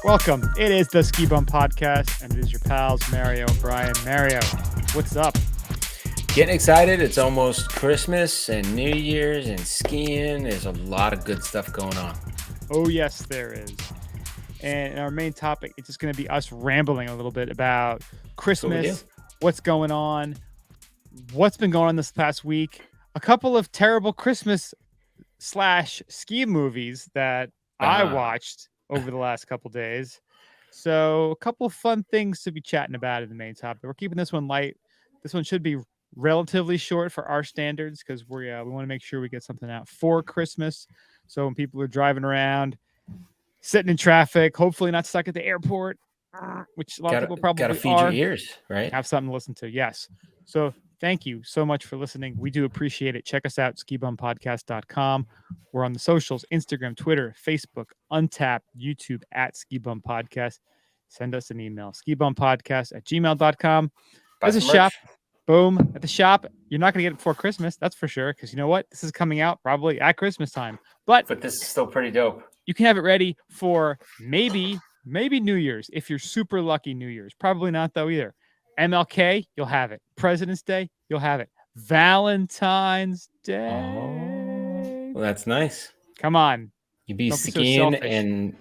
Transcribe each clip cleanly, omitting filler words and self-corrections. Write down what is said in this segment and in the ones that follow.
Welcome. It is the Ski Bum Podcast, and it is your pals, Mario and Brian. Mario, what's up? Getting excited. It's almost Christmas and New Year's and skiing. There's a lot of good stuff going on. Oh, yes, there is. And our main topic is just going to be us rambling a little bit about Christmas, what's going on, what's been going on this past week, a couple of terrible Christmas / ski movies that I watched over the last couple days. So a couple of fun things to be chatting about in the main topic. We're keeping this one light. This one should be relatively short for our standards because we want to make sure we get something out for Christmas. So when people are driving around, sitting in traffic, hopefully not stuck at the airport, which a lot of people probably gotta feed your ears, right? Have something to listen to. Yes. So thank you so much for listening. We do appreciate it. Check us out, skibumpodcast.com. We're on the socials, Instagram, Twitter, Facebook, Untapped, YouTube at Skibum Podcast. Send us an email, skibumpodcast@gmail.com. There's a shop. Boom. At the shop. You're not going to get it before Christmas. That's for sure. Because you know what? This is coming out probably at Christmas time. But this is still pretty dope. You can have it ready for maybe New Year's. If you're super lucky, New Year's. Probably not, though, either. MLK, you'll have it. President's Day, you'll have it. Valentine's Day. Oh, well, that's nice. Come on. You be skiing and,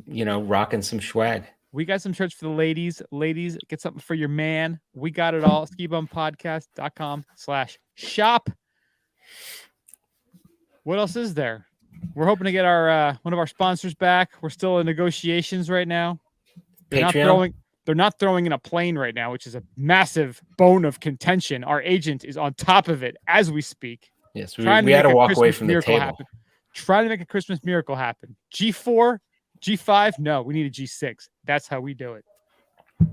rocking some swag. We got some shirts for the ladies. Ladies, get something for your man. We got it all. skibumpodcast.com/shop. What else is there? We're hoping to get our one of our sponsors back. We're still in negotiations right now. Patreon? They're not throwing in a plane right now, which is a massive bone of contention. Our agent is on top of it as we speak. Yes, we had to walk away from the table. Trying to make a Christmas miracle happen. G4, G5, no, we need a G6. That's how we do it.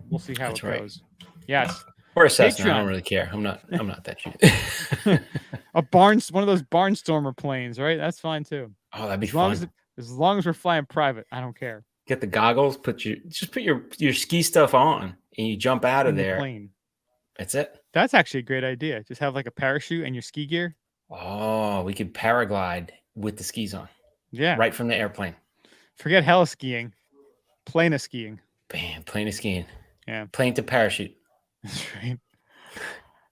We'll see how it goes. Yes. Or a Cessna. I don't really care. I'm not that cheap. One of those Barnstormer planes, right? That's fine too. Oh, that'd be fun. As long as we're flying private, I don't care. Get the goggles, put your ski stuff on, and you jump out of there. Plane. That's it. That's actually a great idea. Just have like a parachute and your ski gear. Oh, we could paraglide with the skis on. Yeah. Right from the airplane. Forget heli skiing. Plane of skiing. Bam, plane of skiing. Yeah. Plane to parachute. That's right.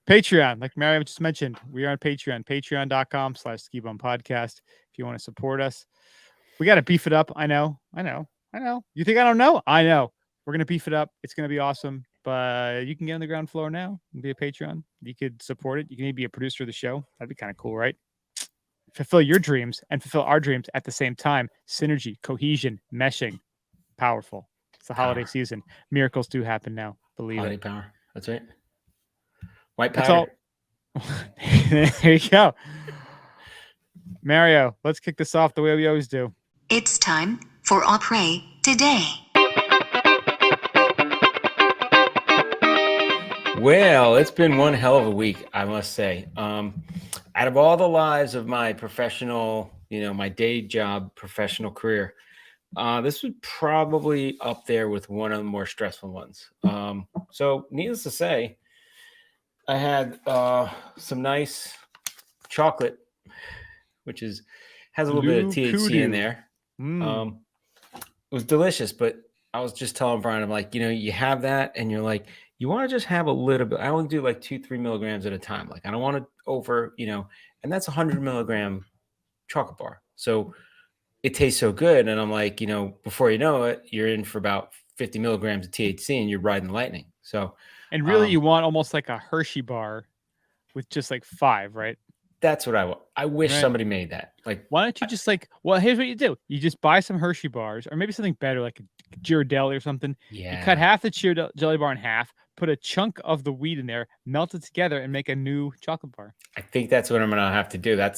Patreon, like Mario just mentioned, we are on Patreon, patreon.com/skibumpodcast. If you want to support us, we got to beef it up. I know. You think I don't know? I know. We're going to beef it up. It's going to be awesome. But you can get on the ground floor now and be a Patreon. You could support it. You can maybe be a producer of the show. That'd be kind of cool, right? Fulfill your dreams and fulfill our dreams at the same time. Synergy, cohesion, meshing. Powerful. It's the holiday season. Miracles do happen now. Believe holiday it. Power. That's right. White powder. There you go. Mario, let's kick this off the way we always do. It's time for Opry Today. Well, it's been one hell of a week, I must say. Out of all the lives of my professional, my day job professional career, this was probably up there with one of the more stressful ones. So needless to say, I had some nice chocolate, which has a little bit of THC in there. It was delicious, but I was just telling Brian, I'm like, you have that and you're like, you want to just have a little bit. I only do like 2-3 milligrams at a time. Like I don't want to and that's 100 milligram chocolate bar. So it tastes so good. And I'm like, before you know it, you're in for about 50 milligrams of THC and you're riding the lightning. So, and really you want almost like a Hershey bar with just like 5, right? That's what I want. I wish somebody made that. Like, why don't you just here's what you do. You just buy some Hershey bars or maybe something better like a Ghirardelli or something. Yeah. You cut half the Ghirardelli bar in half, put a chunk of the wheat in there, melt it together and make a new chocolate bar. I think that's what I'm going to have to do. I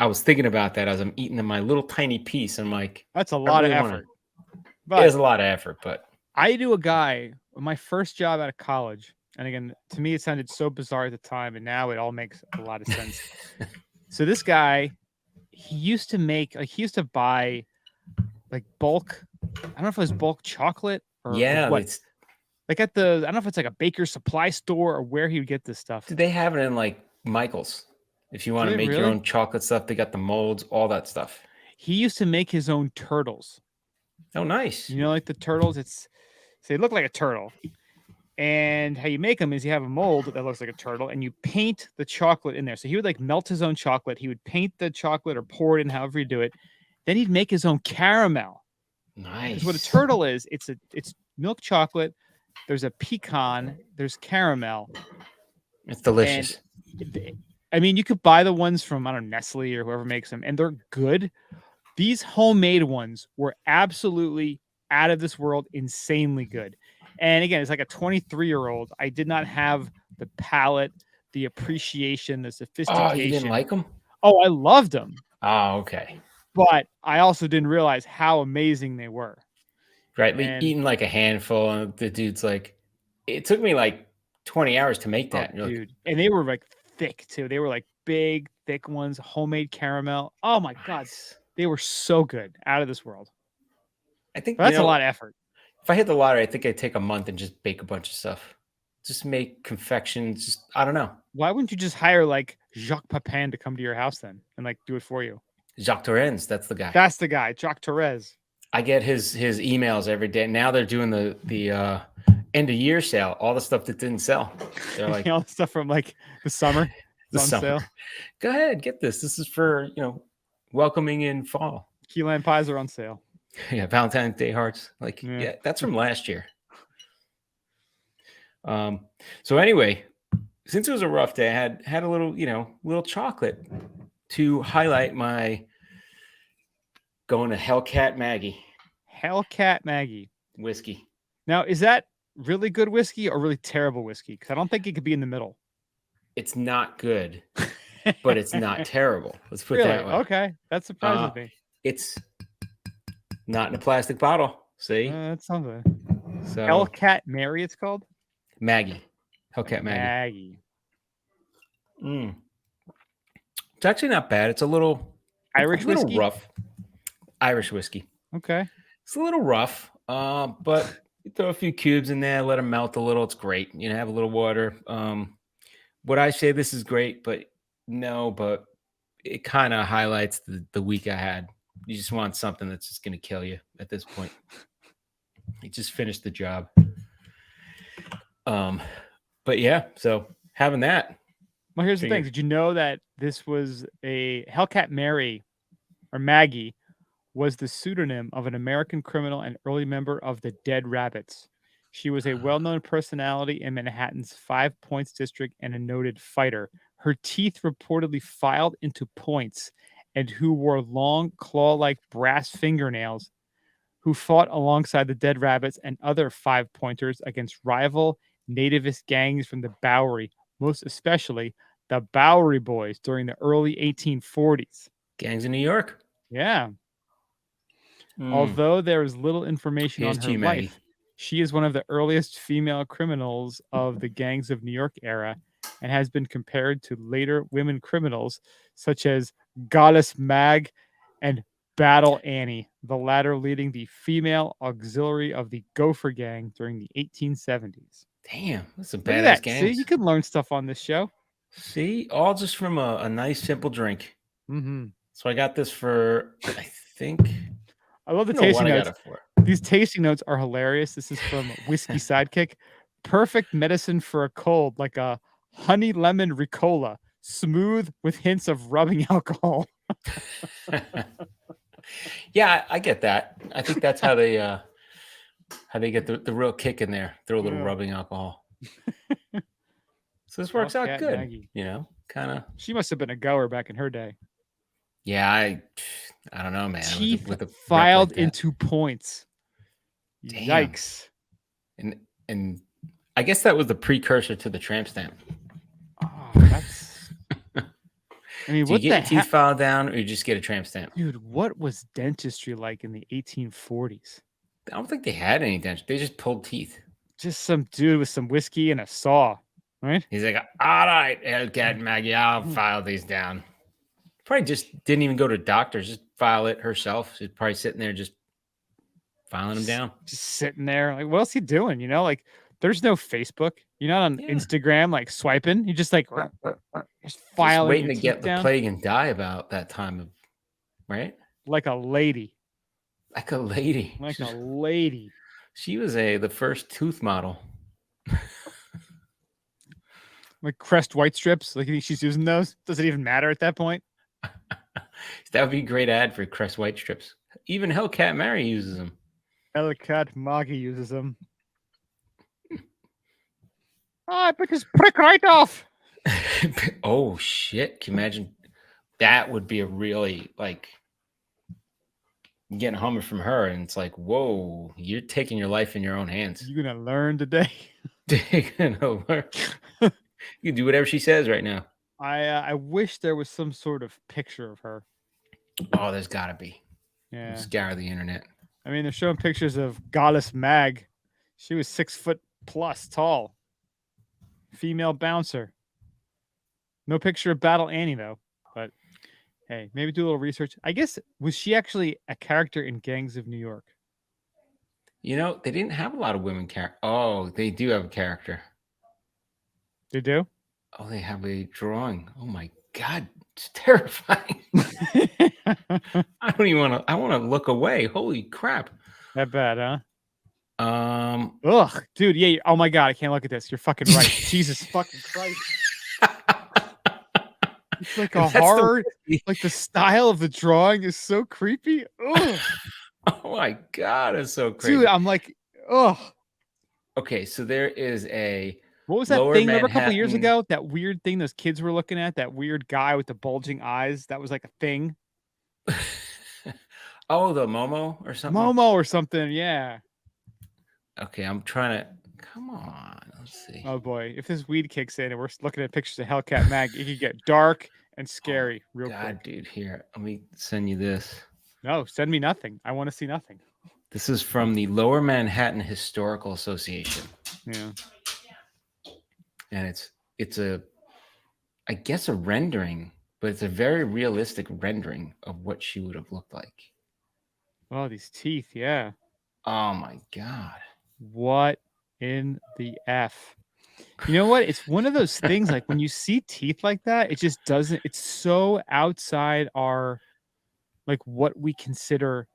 was thinking about that as I'm eating my little tiny piece. I'm like, that's a lot of effort. It is a lot of effort, but I knew a guy, my first job out of college. And again, to me, it sounded so bizarre at the time, and now it all makes a lot of sense. So this guy, he used to buy like bulk. I don't know if it was bulk chocolate or what. Like I don't know if it's like a Baker's Supply store or where he would get this stuff. They have it in like Michael's. If you want to make your own chocolate stuff, they got the molds, all that stuff. He used to make his own turtles. Oh, nice. You know, like the turtles. They look like a turtle. And how you make them is you have a mold that looks like a turtle, and you paint the chocolate in there. So he would like melt his own chocolate. He would paint the chocolate or pour it in, however you do it. Then he'd make his own caramel. Nice. Because what a turtle is, it's milk chocolate. There's a pecan. There's caramel. It's delicious. I mean, you could buy the ones from, I don't know, Nestle or whoever makes them, and they're good. These homemade ones were absolutely out of this world, insanely good. And again, it's like a 23-year-old. I did not have the palate, the appreciation, the sophistication. Oh, you didn't like them? Oh, I loved them. Oh, okay. But I also didn't realize how amazing they were. Right. Eating like a handful, and the dude's like, it took me like 20 hours to make that. Oh, dude. And they were like thick too. They were like big, thick ones, homemade caramel. Oh my God. They were so good. Out of this world. I think that's a lot of effort. If I hit the lottery, I think I'd take a month and just bake a bunch of stuff. Just make confections. Just, I don't know. Why wouldn't you just hire like Jacques Pepin to come to your house then and like do it for you? Jacques Torrens, that's the guy. That's the guy, Jacques Torres. I get his emails every day. Now they're doing the end of year sale. All the stuff that didn't sell. They're like all the stuff from like the summer. The summer. Sale. Go ahead, get this. This is for welcoming in fall. Key lime pies are on sale. Yeah, Valentine's Day hearts. Like, yeah, that's from last year. So anyway, since it was a rough day, I had a little chocolate to highlight my going to Hellcat Maggie. Hellcat Maggie whiskey. Now, is that really good whiskey or really terrible whiskey? Because I don't think it could be in the middle. It's not good, but it's not terrible. Let's put really? that way. Okay, that surprises me. It's not in a plastic bottle. See, that's something. So Hellcat Mary, it's called Maggie. Hellcat Maggie. It's actually not bad. It's a little Irish whiskey, rough. Irish whiskey. Okay, it's a little rough, but you throw a few cubes in there, let them melt a little. It's great. Have a little water. Would I say this is great? But no, but it kind of highlights the week I had. You just want something that's just going to kill you at this point. You just finished the job. But yeah, so having that. Well, here's the thing. Did you know that this was a Hellcat Mary or Maggie was the pseudonym of an American criminal and early member of the Dead Rabbits? She was a well-known personality in Manhattan's 5 Points district and a noted fighter. Her teeth reportedly filed into points, and who wore long claw-like brass fingernails, who fought alongside the Dead Rabbits and other 5 Pointers against rival nativist gangs from the Bowery, most especially the Bowery Boys during the early 1840s. Gangs in New York. Yeah. Although there is little information on her life, she is one of the earliest female criminals of the gangs of New York era and has been compared to later women criminals such as Goddess Mag and Battle Annie, the latter leading the female auxiliary of the Gopher Gang during the 1870s. Damn, that's a badass gang. See, you can learn stuff on this show. See, all just from a nice, simple drink. Mm-hmm. So I got this for, I think. I love the tasting notes. These tasting notes are hilarious. This is from Whiskey Sidekick. Perfect medicine for a cold, like a honey lemon Ricola, smooth with hints of rubbing alcohol. Yeah, I get that. I think that's how they get the real kick in there. Throw a little rubbing alcohol. So this works out good. Maggie. Kind of. She must have been a goer back in her day. Yeah, I don't know, man. Teeth with filed like into points. Damn. Yikes! And I guess that was the precursor to the tramp stamp. Oh, that's. I mean, do you get your teeth filed down, or you just get a tramp stamp? Dude, what was dentistry like in the 1840s? I don't think they had any dentistry. They just pulled teeth. Just some dude with some whiskey and a saw, right? He's like, "All right, Hellcat Maggie, I'll file these down." Probably just didn't even go to doctors, just file it herself. She's probably sitting there just filing them down. Just sitting there. Like, what else he doing? Like there's no Facebook. You're not on Instagram, like swiping. You just like just filing. Just waiting to get the plague and die about that time of right? Like a lady. Like a lady. Like a lady. She was the first tooth model. Like Crest white strips. Like you think she's using those? Does it even matter at that point? That would be a great ad for Crest White Strips. Even Hellcat Mary uses them. Ellicott Moggy uses them. I pick his prick right off. Oh shit! Can you imagine? That would be a really like getting a Hummer from her, and it's like, whoa, you're taking your life in your own hands. You're gonna learn today. You're gonna learn. You can do whatever she says right now. I wish there was some sort of picture of her. Oh, there's got to be. Yeah. Scour the internet. I mean, they're showing pictures of Goddess Mag. She was 6 foot plus tall. Female bouncer. No picture of Battle Annie though. But hey, maybe do a little research. I guess was she actually a character in Gangs of New York? You know, they didn't have a lot of women character. Oh, they do have a character. They do? Oh, they have a drawing. Oh my god, it's terrifying. I don't even want to. I want to look away. Holy crap! That bad, huh? Ugh, dude. Yeah. Oh my god, I can't look at this. You're fucking right. Jesus fucking Christ. It's like a horror. Like the style of the drawing is so creepy. Ugh. Oh my god, it's so crazy, dude. I'm like, ugh. Okay, so there is a. What was that thing? Remember a couple years ago? That weird thing those kids were looking at? That weird guy with the bulging eyes? That was like a thing. Oh, the Momo or something? Momo or something, yeah. Okay, I'm trying to... Come on, let's see. Oh boy, if this weed kicks in and we're looking at pictures of Hellcat Mag, it could get dark and scary real quick. Dude, here, let me send you this. No, send me nothing. I want to see nothing. This is from the Lower Manhattan Historical Association. Yeah. And it's a, I guess, a rendering, but it's a very realistic rendering of what she would have looked like. Oh, these teeth, yeah. Oh my god. What in the F? You know what? It's one of those things like when you see teeth like that, it just doesn't, it's so outside our, like what we consider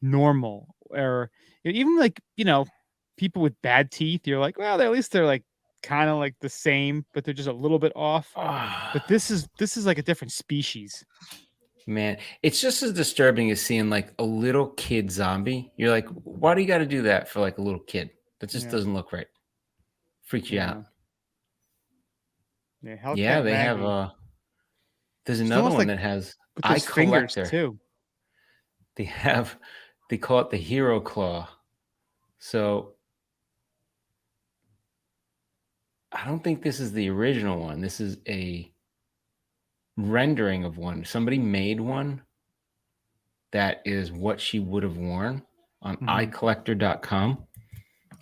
normal. Or even like, you know, people with bad teeth, you're like, well, at least they're like kind of like the same, but they're just a little bit off. But this is like a different species. Man, it's just as disturbing as seeing like a little kid zombie. You're like, why do you got to do that for like a little kid? That just doesn't look right. Freaks you out. Yeah, they Maggie. have there's another one that has eye collector too. They call it the Hero Claw. So I don't think this is the original one. This is a rendering of one. Somebody made one that is what she would have worn on eyecollector.com.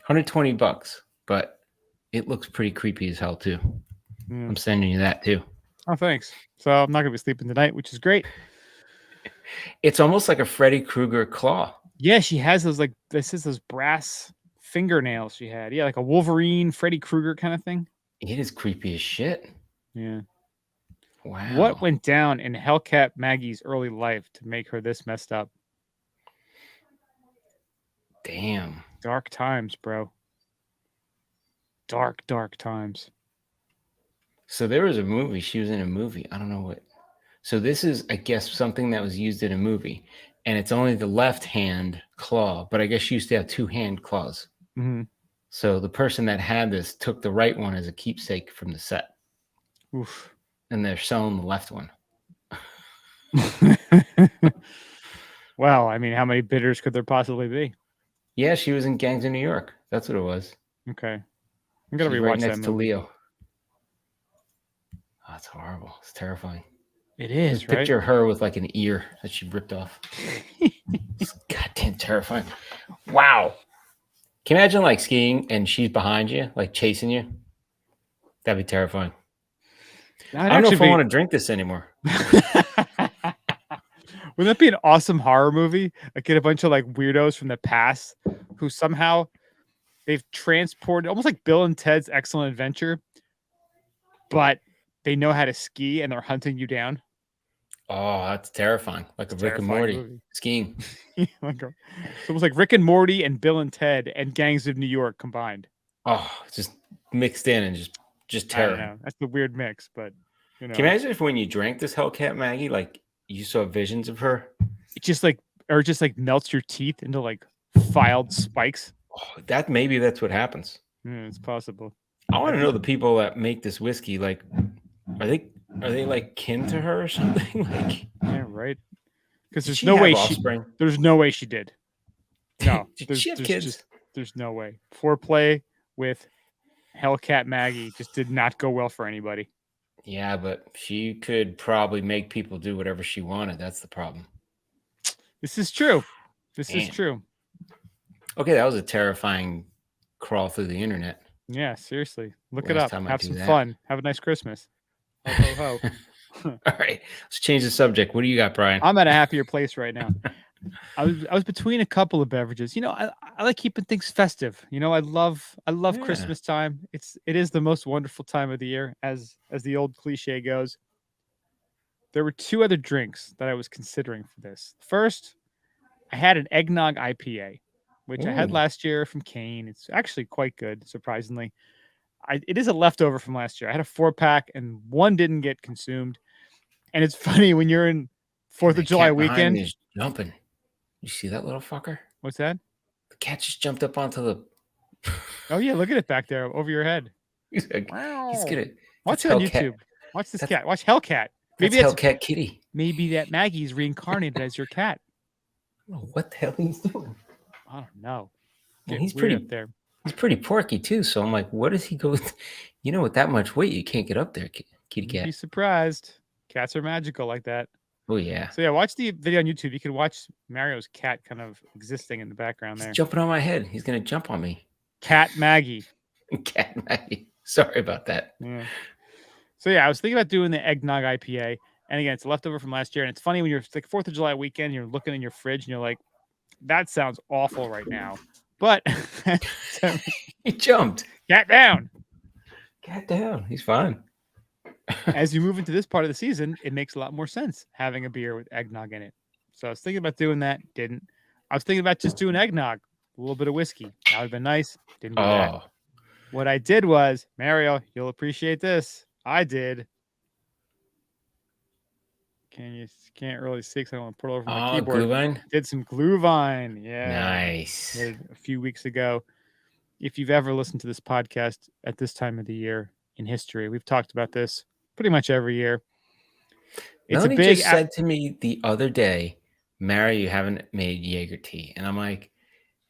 120 bucks, but it looks pretty creepy as hell too. I'm sending you that too. Oh, thanks. So I'm not gonna be sleeping tonight, which is great. It's almost like a Freddy Krueger claw. Yeah, she has those like those brass fingernails she had. Yeah, like a Wolverine, Freddy Krueger kind of thing. It is creepy as shit. Yeah. Wow. What went down in Hellcat Maggie's early life to make her this messed up? Damn. Dark times, bro. Dark, dark times. So there was a movie. She was in a movie. I don't know what. So this is, I guess, something that was used in a movie. And it's only the left hand claw. But I guess she used to have 2 hand claws. Mm-hmm. So the person that had this took the right one as a keepsake from the set. Oof. And they're selling the left one. Well, I mean, how many bidders could there possibly be? Yeah, she was in Gangs of New York. That's what it was. Okay. I'm going to rewatch right that next movie. to Leo. Oh, that's horrible. It's terrifying. It is, Just right? Picture her with like an ear that she ripped off. It's goddamn terrifying. Wow. Can you imagine like skiing and she's behind you, like chasing you? That'd be terrifying. I don't know if I want to drink this anymore. Wouldn't that be an awesome horror movie? Like get a bunch of like weirdos from the past who somehow they've transported, almost like Bill and Ted's Excellent Adventure, but they know how to ski and they're hunting you down. Oh, that's terrifying. Like a It's a Rick and terrifying Morty movie. skiing. It's almost like Rick and Morty and Bill and Ted and Gangs of New York combined. Oh, just mixed in and just I don't terror. know. That's the weird mix, but Can you imagine if when you drank this Hellcat Maggie, like you saw visions of her? it just like melts your teeth into like filed spikes. Oh, that's what happens. Yeah, it's possible. I want to know the people that make this whiskey. Like, are they like kin to her or something? Like, Yeah, right. Because did there's she no have way offspring? there's no way she did. No, Did she have kids? There's no way. Foreplay with Hellcat Maggie just did not go well for anybody. Yeah, but she could probably make people do whatever she wanted. That's the problem. This is true. This is Damn. true. Okay, that was a terrifying crawl through the internet. Yeah, seriously. Look Last it up. time I Have do some that. fun. Have a nice Christmas. Ho, ho, ho. All right, let's change the subject. What do you got, Brian? I'm at a happier place right now. I was between a couple of beverages. You know, I like keeping things festive. You know, I love Yeah. Christmas time. It is the most wonderful time of the year, as the old cliche goes. There were two other drinks that I was considering for this. First, I had an eggnog IPA, which I had Ooh. last year from Kane. It's actually quite good, surprisingly. It is a leftover from last year. I had a 4-pack and one didn't get consumed. And it's funny when you're in 4th of The July cat behind weekend. me is jumping. You see that little fucker? What's that? The cat just jumped up onto the. Oh yeah, look at it back there over your head. He's gonna. Watch That's it on Hellcat. YouTube. Watch this That's- cat. Watch Hellcat. Maybe that's Hellcat Kitty. Maybe that Maggie's reincarnated as your cat. I don't know what the hell he's doing. I don't know. Well, Getting he's weird pretty up there. He's pretty porky too. So I'm like, what does he go with? You know, with that much weight, you can't get up there, kitty You'd be cat. surprised. Cats are magical like that. Oh yeah. So yeah, watch the video on YouTube. You can watch Mario's cat kind of existing in the background He's there. jumping on my head. He's gonna jump on me. Cat Maggie. Cat Maggie. Sorry about that. Yeah. So yeah, I was thinking about doing the eggnog IPA, and again, it's a leftover from last year. And it's funny when you're it's like 4th of July weekend, you're looking in your fridge and you're like, that sounds awful right now. But He jumped. cat down. Cat down. He's fine. As you move into this part of the season, it makes a lot more sense having a beer with eggnog in it. So I was thinking about doing that. Didn't. I was thinking about just doing eggnog, a little bit of whiskey. That would have been nice. Didn't do that. Oh, What I did was, Mario, you'll appreciate this. I did. Can't really see because I don't want to put it over my keyboard. Glühwein. Did some Glühwein. Yeah. Nice. Did a few weeks ago. If you've ever listened to this podcast at this time of the year in history, we've talked about this pretty much every year. It's Melanie a big just said to me the other day, Mary, you haven't made Jaeger tea. And I'm like,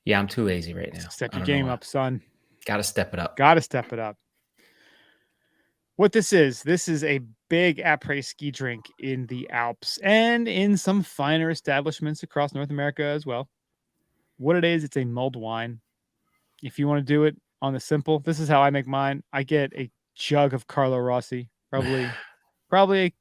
yeah, I'm too lazy right now. Step your game up, son. Got to step it up. Got to step it up. What this is a big après-ski drink in the Alps and in some finer establishments across North America as well. What it is, it's a mulled wine. If you want to do it on the simple, this is how I make mine. I get a jug of Carlo Rossi, probably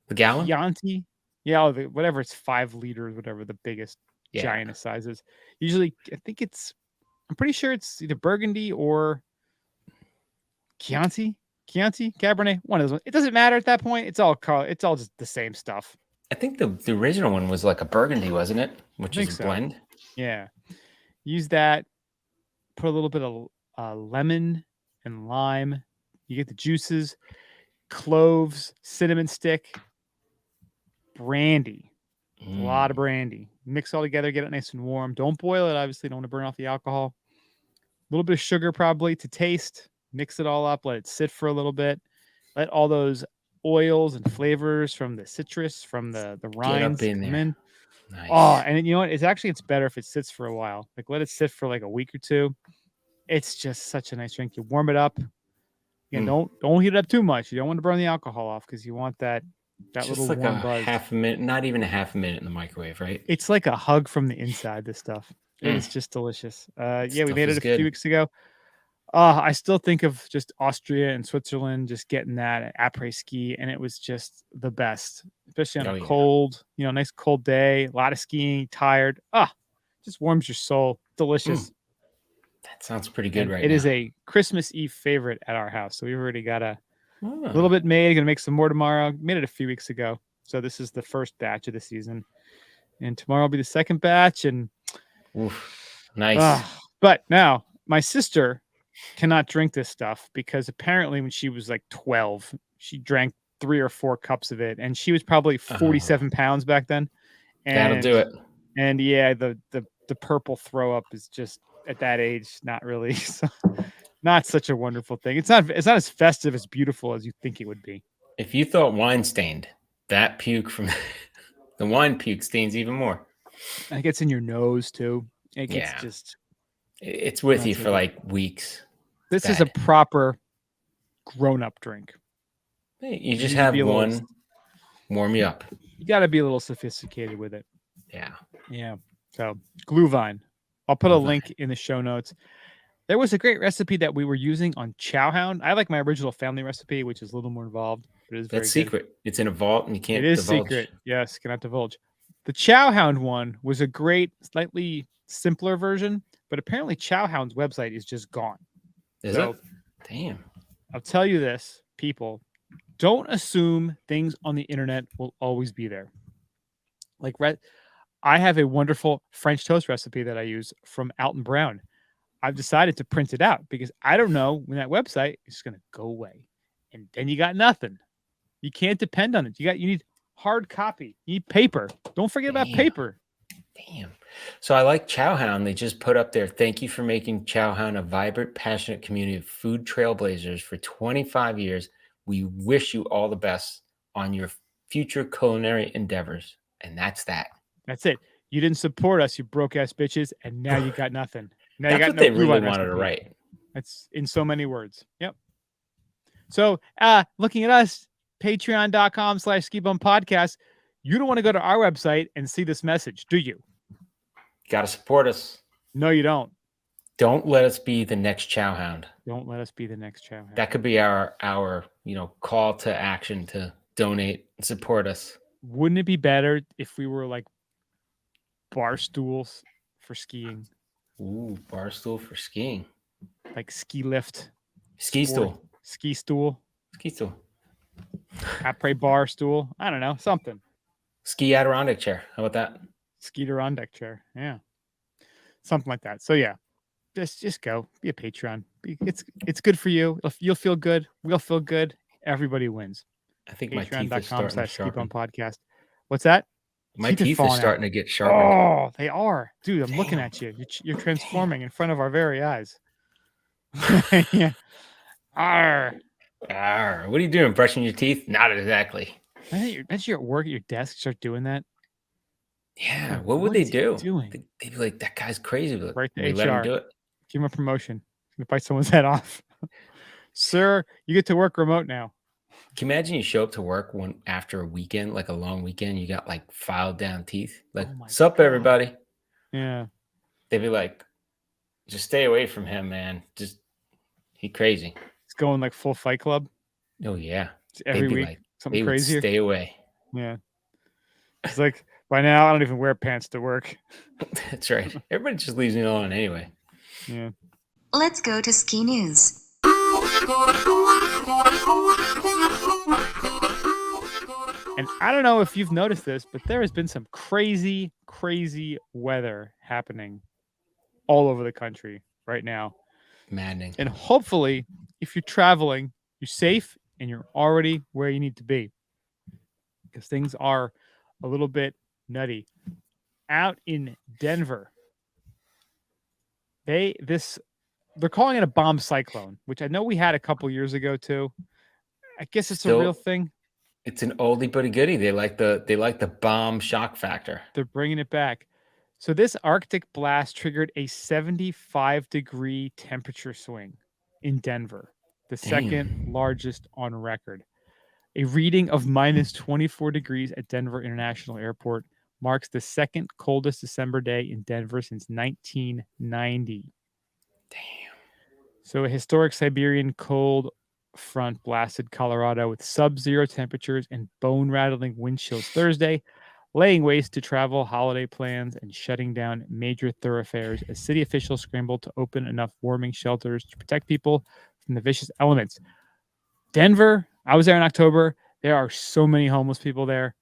The gallon? Chianti. Yeah, whatever, it's 5 liters, whatever the biggest giant sizes. Usually, I'm pretty sure it's either Burgundy or Chianti, Cabernet, one of those. It doesn't matter at that point. It's all just the same stuff. I think the original one was like a Burgundy, wasn't it? Which is a blend. Yeah. Use that. Put a little bit of lemon and lime. You get the juices, cloves, cinnamon stick, brandy. A lot of brandy. Mix all together, get it nice and warm. Don't boil it, obviously. Don't want to burn off the alcohol. A little bit of sugar probably to taste. Mix it all up. Let it sit for a little bit. Let all those oils and flavors from the citrus, from the rinds come in. Nice. Oh, and you know what? It's better if it sits for a while. Like let it sit for like a week or two. It's just such a nice drink. You warm it up. Again, don't heat it up too much. You don't want to burn the alcohol off because you want that just little like warm a buzz. half a minute, not even a half a minute in the microwave, right? It's like a hug from the inside. This stuff. It's just delicious. Yeah, we made it a few weeks ago. I still think of just Austria and Switzerland, just getting that at après-ski, and it was just the best, especially on a cold, nice cold day, a lot of skiing, tired. Just warms your soul. Delicious. That sounds pretty good right now. It is a Christmas Eve favorite at our house, so we've already got a little bit made. Gonna make some more tomorrow. Made it a few weeks ago. So this is the first batch of the season, and tomorrow will be the second batch. And Oof, nice. But now my sister cannot drink this stuff because apparently when she was like 12, she drank 3 or 4 cups of it, and she was probably 47 pounds back then. And, That'll do it. And yeah, the purple throw up is just at that age not really not such a wonderful thing. It's not as festive, as beautiful as you think it would be. If you thought wine stained, that puke from the wine puke stains even more. It gets in your nose too. It gets just. It's with you for like weeks. This is a proper grown-up drink. Hey, you just have one, warm you up. You got to be a little sophisticated with it. Yeah. Yeah. So Glühwein. I'll put a link in the show notes. There was a great recipe that we were using on Chowhound. I like my original family recipe, which is a little more involved. But it is That's secret. Good. It's in a vault and you can't divulge. It is secret. Yes, cannot divulge. The Chowhound one was a great, slightly simpler version, but apparently Chowhound's website is just gone. Is it? Damn. I'll tell you this, people. Don't assume things on the internet will always be there. Like, I have a wonderful French toast recipe that I use from Alton Brown. I've decided to print it out because I don't know when that website is going to go away. And then you got nothing. You can't depend on it. You need hard copy. You need paper. Don't forget about paper. Damn. So I like Chowhound. They just put up there, thank you for making Chowhound a vibrant, passionate community of food trailblazers for 25 years. We wish you all the best on your future culinary endeavors. And that's that. That's it. You didn't support us, you broke ass bitches, and now you got nothing. Now That's you got what they really wanted to write. That's in so many words. Yep. So looking at us, patreon.com/SkiBumPodcast. You don't want to go to our website and see this message, do you? Got to support us. No, you don't. Don't let us be the next Chowhound. Don't let us be the next Chowhound. That could be our call to action to donate and support us. Wouldn't it be better if we were like bar stools for skiing? Ooh, bar stool for skiing. Like ski lift. Ski stool. Ski stool. Ski stool. Après bar stool. I don't know. Something. Ski Adirondack chair. How about that? Ski Adirondack chair. Yeah. Something like that. So yeah. Just go. Be a Patreon. It's good for you. You'll feel good. We'll feel good. Everybody wins. I think my teeth are starting to sharpen. Podcast. What's that? My teeth are starting to get sharp. Oh, they are. Dude, I'm looking at you. You're transforming in front of our very eyes. Yeah. Arr. Arr. What are you doing? Brushing your teeth? Not exactly. Imagine you're at work at your desk, start doing that. Yeah. What would they do? Doing? They'd be like, that guy's crazy. But right to we HR. let him do it. Give him a promotion. He's gonna bite someone's head off. Sir, you get to work remote now. Can you imagine you show up to work after a weekend, like a long weekend, you got like filed down teeth? Like, sup, everybody? Yeah. They'd be like, just stay away from him, man. He crazy. It's going like full Fight Club. Oh, yeah. Every week, like, something crazy. Stay away. Yeah. It's like, by now, I don't even wear pants to work. That's right. Everybody just leaves me alone anyway. Yeah. Let's go to ski news. And I don't know if you've noticed this, but there has been some crazy, crazy weather happening all over the country right now. Maddening. And hopefully, if you're traveling, you're safe and you're already where you need to be. Because things are a little bit nutty. Out in Denver, they're calling it a bomb cyclone, which I know we had a couple years ago too. I guess it's a real thing. It's an oldie but a goodie. They like the bomb shock factor. They're bringing it back. So this Arctic blast triggered a 75-degree temperature swing in Denver, the second largest on record. A reading of minus 24 degrees at Denver International Airport marks the second coldest December day in Denver since 1990. Damn. So a historic Siberian cold front blasted Colorado with sub-zero temperatures and bone-rattling wind chills Thursday, laying waste to travel, holiday plans, and shutting down major thoroughfares as city officials scrambled to open enough warming shelters to protect people from the vicious elements. Denver, I was there in October. There are so many homeless people there.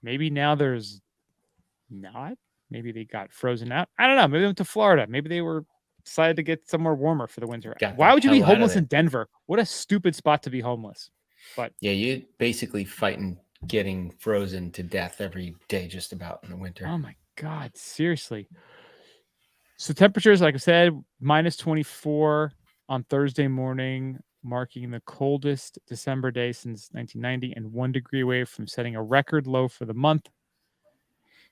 Maybe now there's not. Maybe they got frozen out. I don't know. Maybe they went to Florida. Maybe they were decided to get somewhere warmer for the winter. Got Why the would you be hell out of homeless there. in Denver? What a stupid spot to be homeless. But Yeah, you're basically fighting getting frozen to death every day, just about in the winter. oh my God, seriously. So temperatures, like I said, minus 24 on Thursday morning, marking the coldest December day since 1990 and 1 degree away from setting a record low for the month.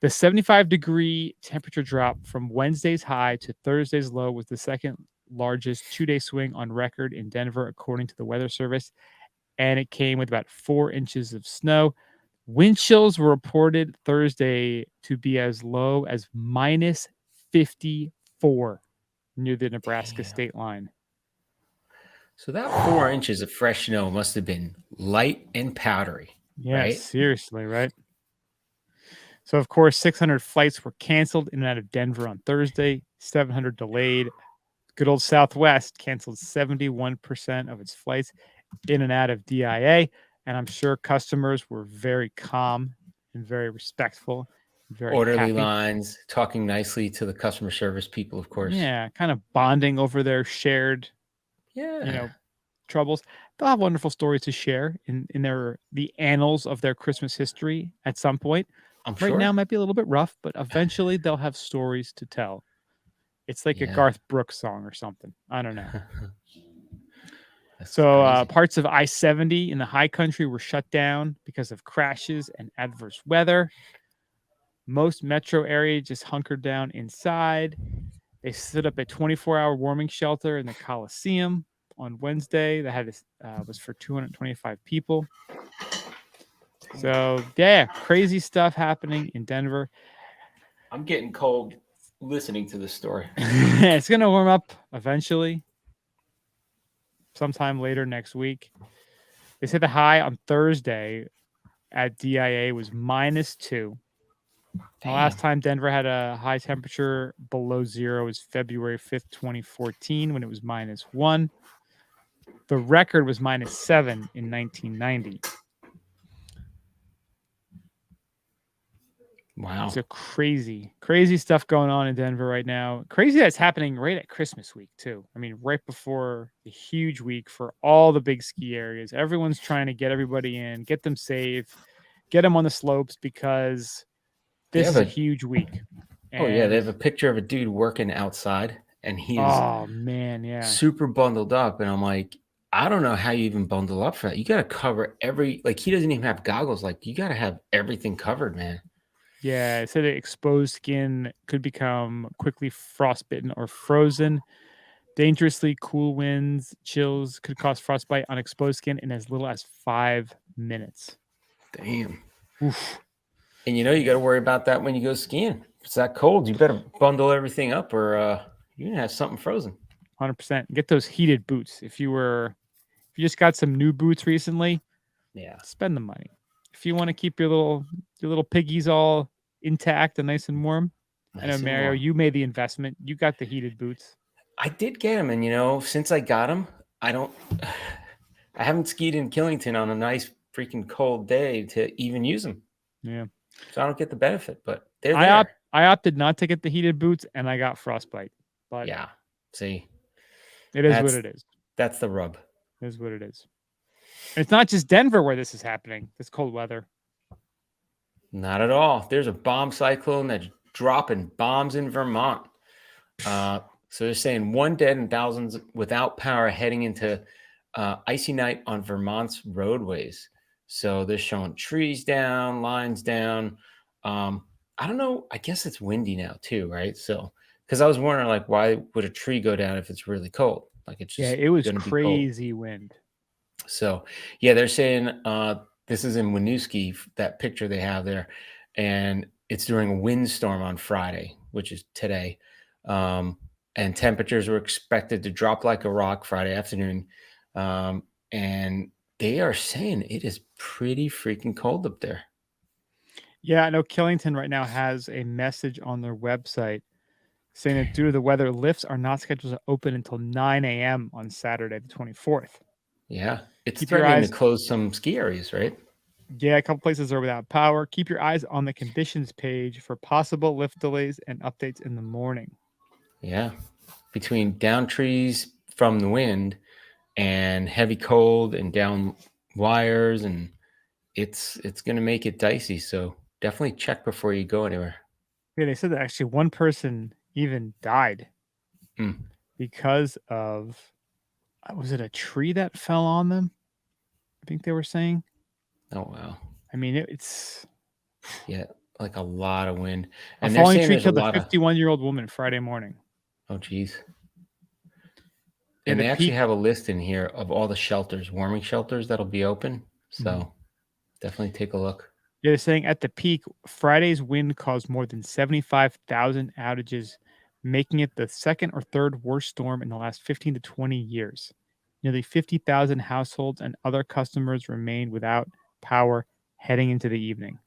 The 75-degree temperature drop from Wednesday's high to Thursday's low was the second largest 2-day swing on record in Denver, according to the Weather Service, and it came with about 4 inches of snow. Wind chills were reported Thursday to be as low as minus 54 near the Nebraska Damn. state line. So that 4 inches of fresh snow must have been light and powdery. Yeah, right? seriously, right? So, of course, 600 flights were canceled in and out of Denver on Thursday, 700 delayed. Good old Southwest canceled 71% of its flights in and out of DIA. And I'm sure customers were very calm and very respectful, very Orderly happy. lines, talking nicely to the customer service people, of course. Yeah, kind of bonding over their shared, Yeah. troubles. They'll have wonderful stories to share in the annals of their Christmas history at some point. I'm Right sure. now might be a little bit rough, but eventually they'll have stories to tell. It's like a Yeah. Garth Brooks song or something. I don't know. That's So crazy. parts of I-70 in the high country were shut down because of crashes and adverse weather. Most metro area just hunkered down inside. They set up a 24-hour warming shelter in the Coliseum on Wednesday that had was for 225 people. So yeah, crazy stuff happening in Denver. I'm getting cold listening to this story. It's gonna warm up eventually, sometime later next week. They say the high on Thursday at DIA was -2. The last time Denver had a high temperature below zero was February 5th, 2014, when it was -1. The record was -7 in 1990. Wow. So crazy stuff going on in Denver right now. Crazy that's happening right at Christmas week too. I mean, right before the huge week for all the big ski areas. Everyone's trying to get everybody in, get them safe, get them on the slopes because this is a huge week. Oh yeah, they have a picture of a dude working outside, and he is oh man, yeah, super bundled up, and I'm like, I don't know how you even bundle up for that. You got to cover every, like, he doesn't even have goggles. Like, you got to have everything covered, man. yeah. It said that exposed skin could become quickly frostbitten or frozen. Dangerously cool winds, chills could cause frostbite on exposed skin in as little as 5 minutes. Damn. Oof. And you got to worry about that when you go skiing. If it's that cold, you better bundle everything up, or you're gonna have something frozen. 100%. Get those heated boots. If you just got some new boots recently, Yeah. spend the money. If you want to keep your little piggies all intact and nice and warm, I know, Mario, you made the investment. You got the heated boots. I did get them, and since I got them, I haven't skied in Killington on a nice freaking cold day to even use them. Yeah. So I don't get the benefit, but they're there. I opted not to get the heated boots, and I got frostbite. But yeah, see, it is what it is. That's the rub. It is what it is. And it's not just Denver where this is happening. This cold weather. Not at all. There's a bomb cyclone that's dropping bombs in Vermont. So they're saying 1 dead and thousands without power heading into icy night on Vermont's roadways. So they're showing trees down, lines down. I don't know. I guess it's windy now too, right? So, because I was wondering, like, why would a tree go down if it's really cold? Like, it's just it was crazy wind. So, yeah, they're saying this is in Winooski, that picture they have there, and it's during a windstorm on Friday, which is today. And temperatures were expected to drop like a rock Friday afternoon. And they are saying it is pretty freaking cold up there. Yeah, I know Killington right now has a message on their website saying that due to the weather, lifts are not scheduled to open until 9 a.m. on Saturday, the 24th. Yeah. It's Keep your threatening eyes- to close some ski areas, right? Yeah, a couple places are without power. Keep your eyes on the conditions page for possible lift delays and updates in the morning. Yeah. Between down trees from the wind and heavy cold and down wires, and it's going to make it dicey. So definitely check before you go anywhere. Yeah, they said that actually one person even died because of was it a tree that fell on them? I think they were saying. Oh wow. I mean, it's Yeah, like a lot of wind. a And they're falling saying tree there's a killed a lot of 51-year-old woman Friday morning. oh geez. Yeah, And the they actually peak. have a list in here of all the shelters, warming shelters that'll be open. So definitely take a look. Yeah, they're saying at the peak, Friday's wind caused more than 75,000 outages, making it the second or third worst storm in the last 15 to 20 years. Nearly 50,000 households and other customers remained without power heading into the evening.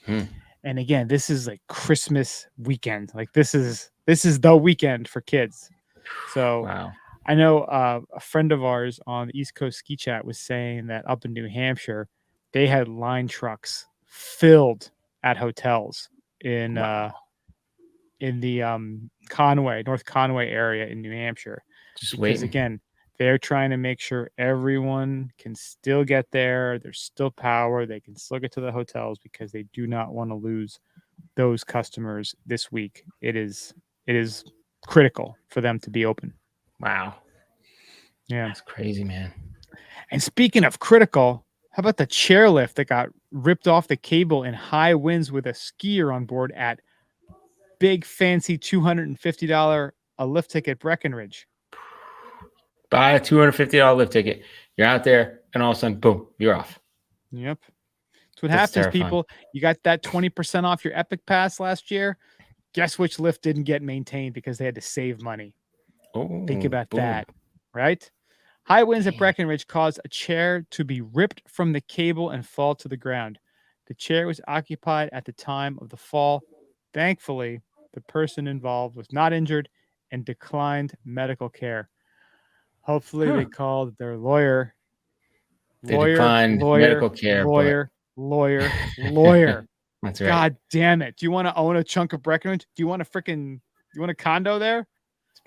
And again, this is like Christmas weekend. Like this is the weekend for kids. So Wow. I know a friend of ours on the East Coast Ski Chat was saying that up in New Hampshire, they had line trucks filled at hotels in Wow. in the North Conway area in New Hampshire. Just Because waiting. again, they're trying to make sure everyone can still get there. There's still power. They can still get to the hotels because they do not want to lose those customers this week. It is critical for them to be open. Wow. Yeah. That's crazy, man. And speaking of critical, how about the chairlift that got ripped off the cable in high winds with a skier on board at big fancy $250 a lift ticket Breckenridge? Buy a $250 lift ticket. You're out there, and all of a sudden, boom, you're off. Yep. That's what That's happens, terrifying. people. You got that 20% off your Epic Pass last year. Guess which lift didn't get maintained because they had to save money. Oh, Think about boom. that, right? High winds at Breckenridge caused a chair to be ripped from the cable and fall to the ground. The chair was occupied at the time of the fall. Thankfully, the person involved was not injured and declined medical care. Hopefully, they called their lawyer. They declined medical care, lawyer. That's right. God damn it. Do you want to own a chunk of Breckenridge? Do you want a condo there?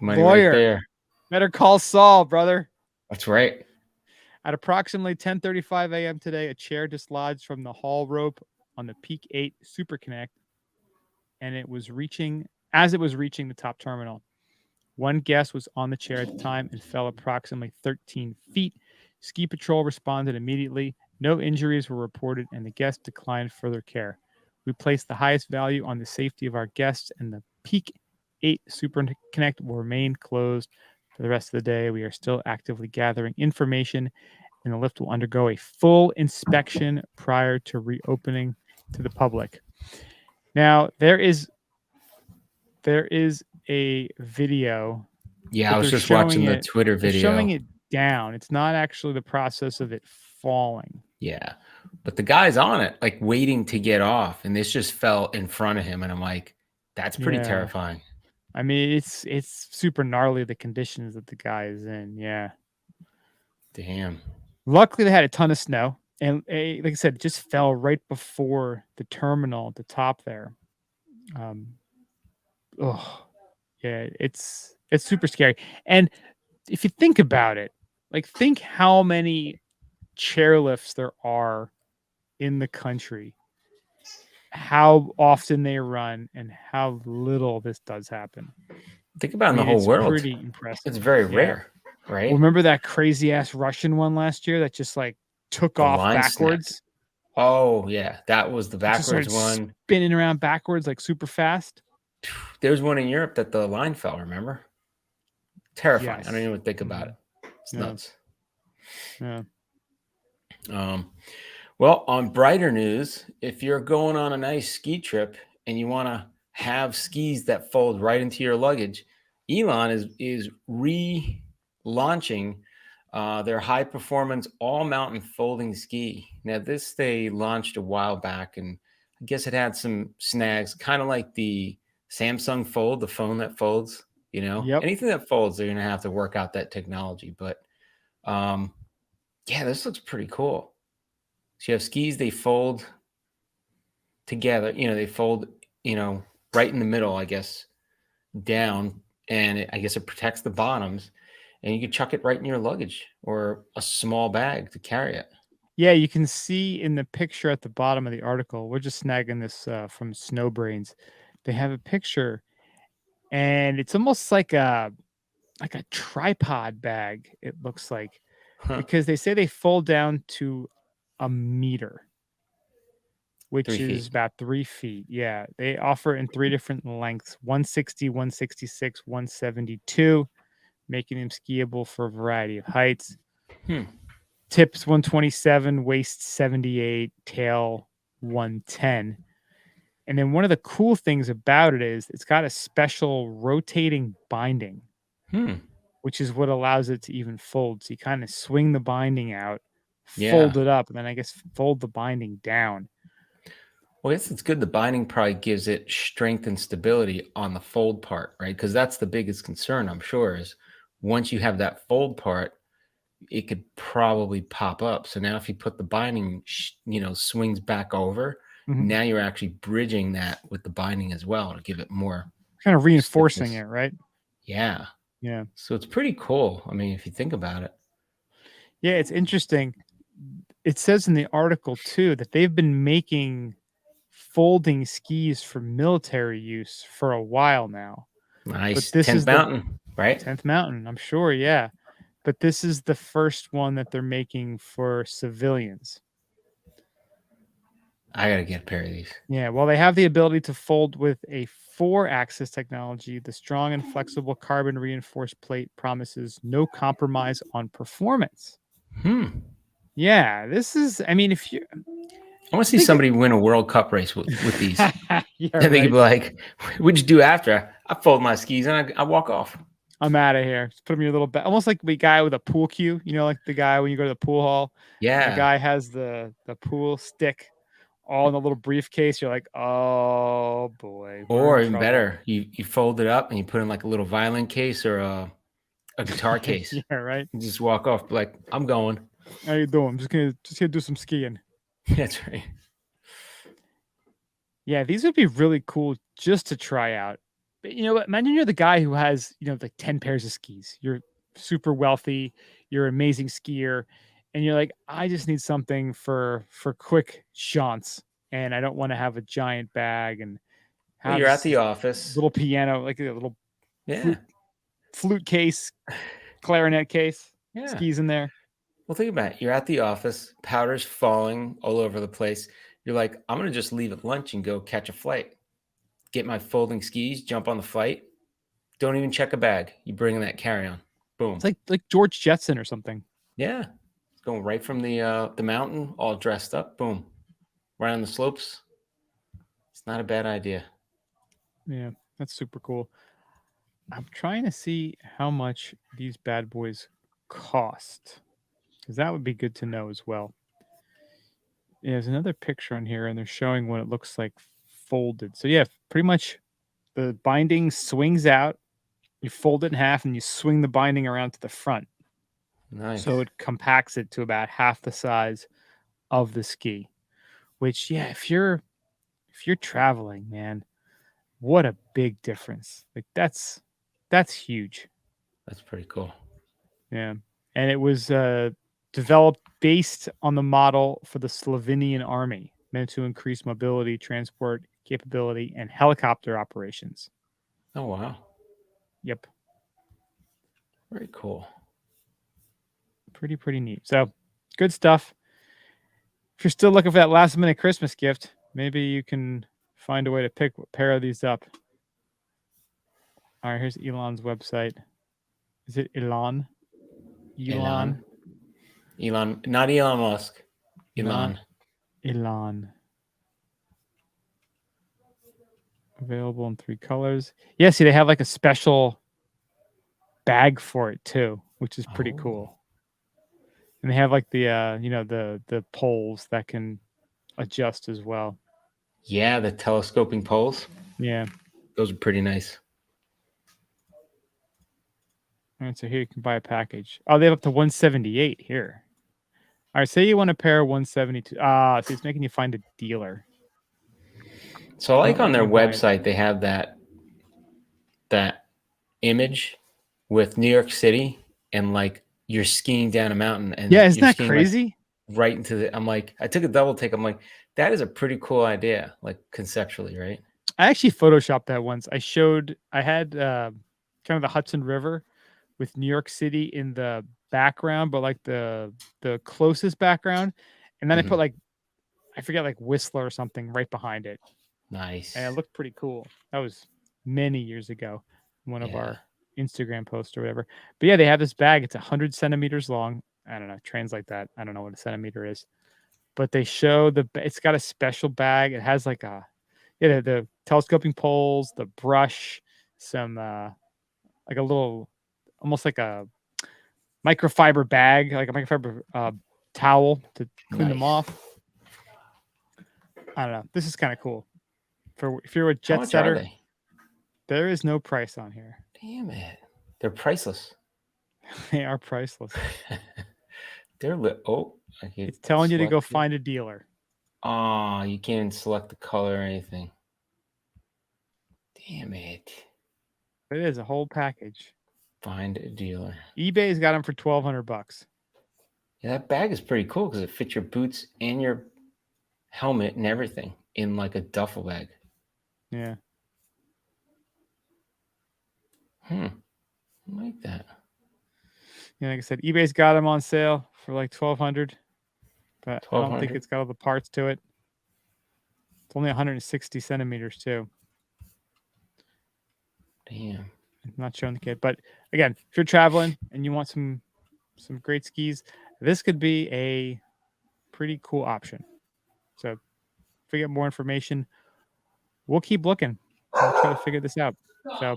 Money Lawyer. right there. Better call Saul, brother. That's right. At approximately 10:35 a.m. today, a chair dislodged from the haul rope on the Peak 8 Super Connect, and it was reaching the top terminal. One guest was on the chair at the time and fell approximately 13 feet. Ski Patrol responded immediately. No injuries were reported, and the guest declined further care. We place the highest value on the safety of our guests, and the Peak 8 Super Connect will remain closed for the rest of the day. We are still actively gathering information, and the lift will undergo a full inspection prior to reopening to the public. Now, there is a video. Yeah, I was just watching the Twitter They're video. showing it down. It's not actually the process of it falling. Yeah, but the guy's on it, like waiting to get off, and this just fell in front of him, and I'm like, that's pretty terrifying. I mean, it's super gnarly, the conditions that the guy is in. Yeah. Damn. Luckily, they had a ton of snow, and like I said, it just fell right before the terminal at the top there. Yeah, it's super scary. And if you think about it, like think how many chairlifts there are in the country, how often they run, and how little this does happen. Think about in the whole world. Pretty impressive. It's very rare, right? Well, remember that crazy ass Russian one last year that just like took off backwards? Snapped. Oh yeah, that was the backwards one. Spinning around backwards like super fast. There's one in Europe that the line fell, remember? Terrifying. Yes. I don't even think about it. It's nuts. Yeah. Well, on brighter news, if you're going on a nice ski trip and you want to have skis that fold right into your luggage, Elon is relaunching their high performance all mountain folding ski. Now, this they launched a while back, and I guess it had some snags, kind of like the Samsung Fold, the phone that folds. You know, anything that folds, they're gonna have to work out that technology. But yeah, this looks pretty cool. So you have skis, they fold together, they fold, right in the middle, I guess, down, and I guess it protects the bottoms, and you can chuck it right in your luggage or a small bag to carry it. Yeah, you can see in the picture at the bottom of the article. We're just snagging this from Snowbrains. They have a picture, and it's almost like a tripod bag. It looks like, Huh. because they say they fold down to a meter, which 3 is feet. about 3 feet. Yeah, they offer it in 3 different lengths: 160, 166, 172, making them skiable for a variety of heights. Hmm. Tips 127, waist 78, tail 110. And then one of the cool things about it is it's got a special rotating binding, Hmm. which is what allows it to even fold. So you kind of swing the binding out, Yeah. fold it up, and then I guess fold the binding down. Well, I guess it's good. The binding probably gives it strength and stability on the fold part, right? Because that's the biggest concern, I'm sure, is once you have that fold part, it could probably pop up. So now if you put the binding, swings back over, Mhm. now you're actually bridging that with the binding as well to give it more Kind of reinforcing stiffness. it, right? Yeah. Yeah. So it's pretty cool. I mean, if you think about it. Yeah, it's interesting. It says in the article too that they've been making folding skis for military use for a while now. Nice. this 10th is the Mountain, right? 10th Mountain, I'm sure, yeah. But this is the first one that they're making for civilians. I got to get a pair of these. Yeah, well, they have the ability to fold with a 4-axis technology. The strong and flexible carbon reinforced plate promises no compromise on performance. Yeah, this is, I mean, if you I want to see somebody win a World Cup race with these. Yeah, And they right. could be like, what'd you do after? I fold my skis and I walk off. I'm out of here. Just put them in your little bag. Almost like the guy with a pool cue, like the guy when you go to the pool hall. Yeah. And the guy has the pool stick all in a little briefcase. You're like, oh boy. Or even better, you fold it up and you put in like a little violin case or a guitar case. Yeah, right. You just walk off like, I'm going. How you doing? I'm just gonna do some skiing. That's right. Yeah, these would be really cool just to try out. But you know what? Imagine you're the guy who has, like 10 pairs of skis. You're super wealthy, you're an amazing skier, and you're like, I just need something for quick jaunts, and I don't want to have a giant bag and have You're at the office. little piano, like a little Yeah. flute case, clarinet case, Yeah. skis in there. Well, think about it. You're at the office, powder's falling all over the place. You're like, I'm going to just leave at lunch and go catch a flight. Get my folding skis, jump on the flight. Don't even check a bag. You bring in that carry-on. Boom. It's like George Jetson or something. Yeah. It's going right from the mountain, all dressed up. Boom. Right on the slopes. It's not a bad idea. Yeah, that's super cool. I'm trying to see how much these bad boys cost, because that would be good to know as well. Yeah, there's another picture on here, and they're showing what it looks like folded. So yeah, pretty much the binding swings out. You fold it in half, and you swing the binding around to the front. Nice. So it compacts it to about half the size of the ski. Which, yeah, if you're traveling, man, what a big difference! Like that's huge. That's pretty cool. Yeah, and it was developed based on the model for the Slovenian army, meant to increase mobility, transport capability, and helicopter operations. Oh, wow. Yep. Very cool. Pretty neat. So, good stuff. If you're still looking for that last minute Christmas gift, maybe you can find a way to pick a pair of these up. All right, here's Elon's website. Is it Elon? Elon, not Elon Musk. Elon. Elon. Available in 3 colors. Yeah, see, they have like a special bag for it too, which is pretty cool. And they have like the the poles that can adjust as well. Yeah, the telescoping poles. Yeah. Those are pretty nice. All right, so here you can buy a package. Oh, they have up to 178 here. All right, say you want a pair of 172. So it's making you find a dealer. So I like Don't on their you buy it. website they have that image with New York City and like you're skiing down a mountain and Yeah, isn't you're that skiing like crazy? right into the. I'm like, I took a double take. I'm like, that is a pretty cool idea, like conceptually, right? I actually photoshopped that once. I had kind of the Hudson River with New York City in the background, but like the closest background, and then I Mhm. put like I forget like Whistler or something right behind it, Nice. and it looked pretty cool. That was many years ago, one of Yeah. our Instagram posts or whatever. But yeah, they have this bag. It's 100 centimeters long. I don't know. Translate that. I don't know what a centimeter is, but they show it's got a special bag. It has like the telescoping poles, the brush, some like a little almost like a microfiber bag, like a microfiber towel to clean them Nice. off. I don't know. This is kind of cool. For if you're a How jet much are setter, they? there is no price on here. Damn it. They're priceless. They are priceless. They're oh, I can It's telling you to go select it. find a dealer. Oh, you can't select the color or anything. Damn it. It is a whole package. Find a dealer. eBay's got them for $1,200. Yeah, that bag is pretty cool because it fits your boots and your helmet and everything in like a duffel bag. Yeah. I like that. Yeah, like I said, eBay's got them on sale for like $1,200, but I don't think $1,200? it's got all the parts to it. It's only 160 centimeters too. Damn. I'm not showing the kit, but again, if you're traveling and you want some great skis, this could be a pretty cool option. So if we get more information, we'll keep looking. We'll try to figure this out. So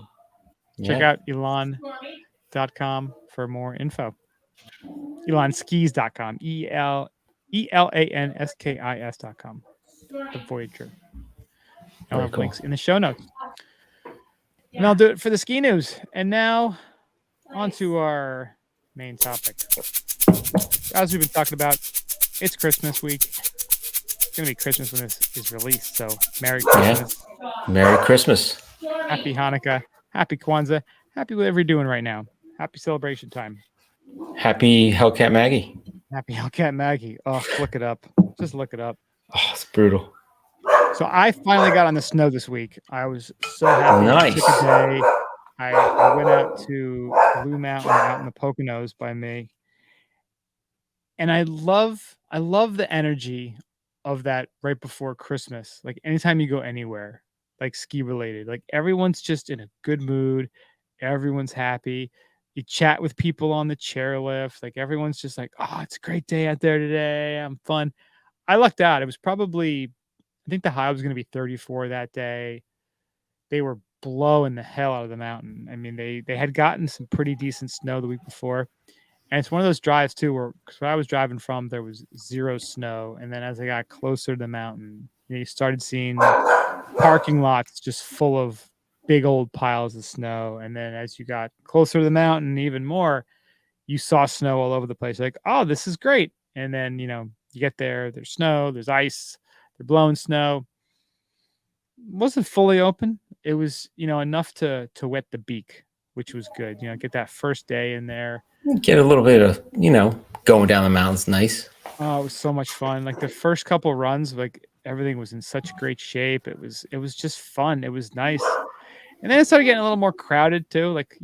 check out elan.com for more info. Elanskis.com. ELANSKIS.com. The Voyager. I'll have links in the show notes. And I'll do it for the ski news. And now on to our main topic. As we've been talking about, it's Christmas week. It's going to be Christmas when this is released. So Merry Christmas. Yeah. Merry Christmas. Happy Hanukkah. Happy Kwanzaa. Happy whatever you're doing right now. Happy celebration time. Happy Hellcat Maggie. Happy Hellcat Maggie. Oh, look it up. Just look it up. Oh, it's brutal. So I finally got on the snow this week. I was so happy. Nice. I took a day. I went out to Blue Mountain out in the Poconos by me. And I love the energy of that right before Christmas. Like anytime you go anywhere, like ski related, like everyone's just in a good mood. Everyone's happy. You chat with people on the chairlift. Like everyone's just like, oh, it's a great day out there today. I'm fun. I lucked out. It was probably, I think the high was going to be 34 that day. They were blowing the hell out of the mountain. I mean, they had gotten some pretty decent snow the week before. And it's one of those drives too, where I was driving from, there was zero snow. And then as I got closer to the mountain, you started seeing parking lots just full of big old piles of snow. And then as you got closer to the mountain, even more, you saw snow all over the place. Like, oh, this is great. And then, you get there, there's snow, there's ice, they're blowing snow. It wasn't fully open. It was, enough to wet the beak, which was good. Get that first day in there. Get a little bit of, going down the mountain's nice. Oh, it was so much fun. Like the first couple runs, like everything was in such great shape. It was just fun. It was nice. And then it started getting a little more crowded too. Like,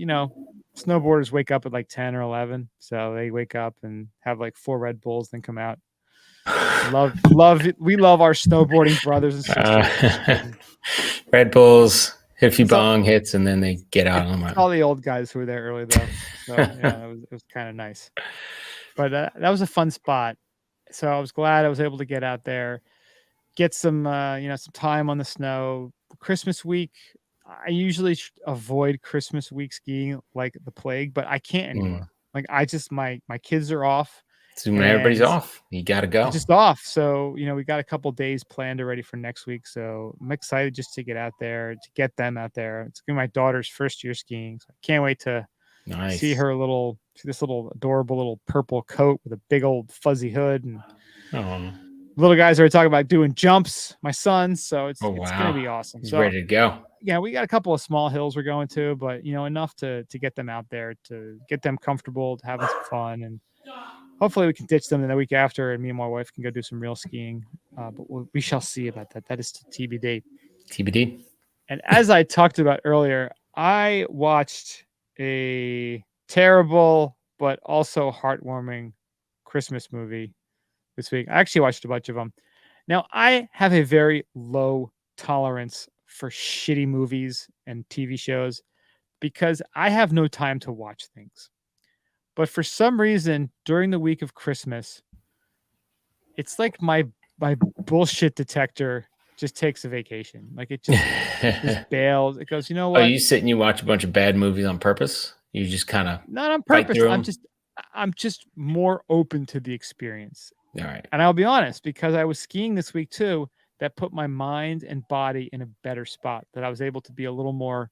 snowboarders wake up at like 10 or 11. So they wake up and have like 4 Red Bulls, then come out. Love it. We love our snowboarding brothers and sisters. Red Bulls, Hiffy Bong hits, and then they get out on the mountain. All the old guys who were there early though. So yeah, it was kind of nice. But that was a fun spot. So I was glad I was able to get out there, get some some time on the snow. Christmas week, I usually avoid Christmas week skiing like the plague, but I can't anymore. Like I just my kids are off. So when everybody's off, you got to go. Just off. So, we got a couple days planned already for next week. So I'm excited just to get out there, to get them out there. It's going to be my daughter's first year skiing. So I can't wait to Nice. See this little adorable little purple coat with a big old fuzzy hood, and Oh, little guys are talking about doing jumps. My son, so it's oh it's wow. gonna be awesome. He's So ready to go. yeah, we got a couple of small hills we're going to, but enough to get them out there, to get them comfortable, to having some fun, and hopefully we can ditch them the week after, and me and my wife can go do some real skiing. But we shall see about that. That is TBD. TBD. And as I talked about earlier, I watched a terrible but also heartwarming Christmas movie this week. I actually watched a bunch of them. Now, I have a very low tolerance for shitty movies and TV shows because I have no time to watch things. But for some reason, during the week of Christmas, it's like my bullshit detector just takes a vacation. Like it just bails. It goes, you know what? Oh, you sit and you watch a bunch of bad movies on purpose? You just kind of Not on fight purpose. through 'em? I'm just more open to the experience. All right. And I'll be honest, because I was skiing this week too, that put my mind and body in a better spot, that I was able to be a little more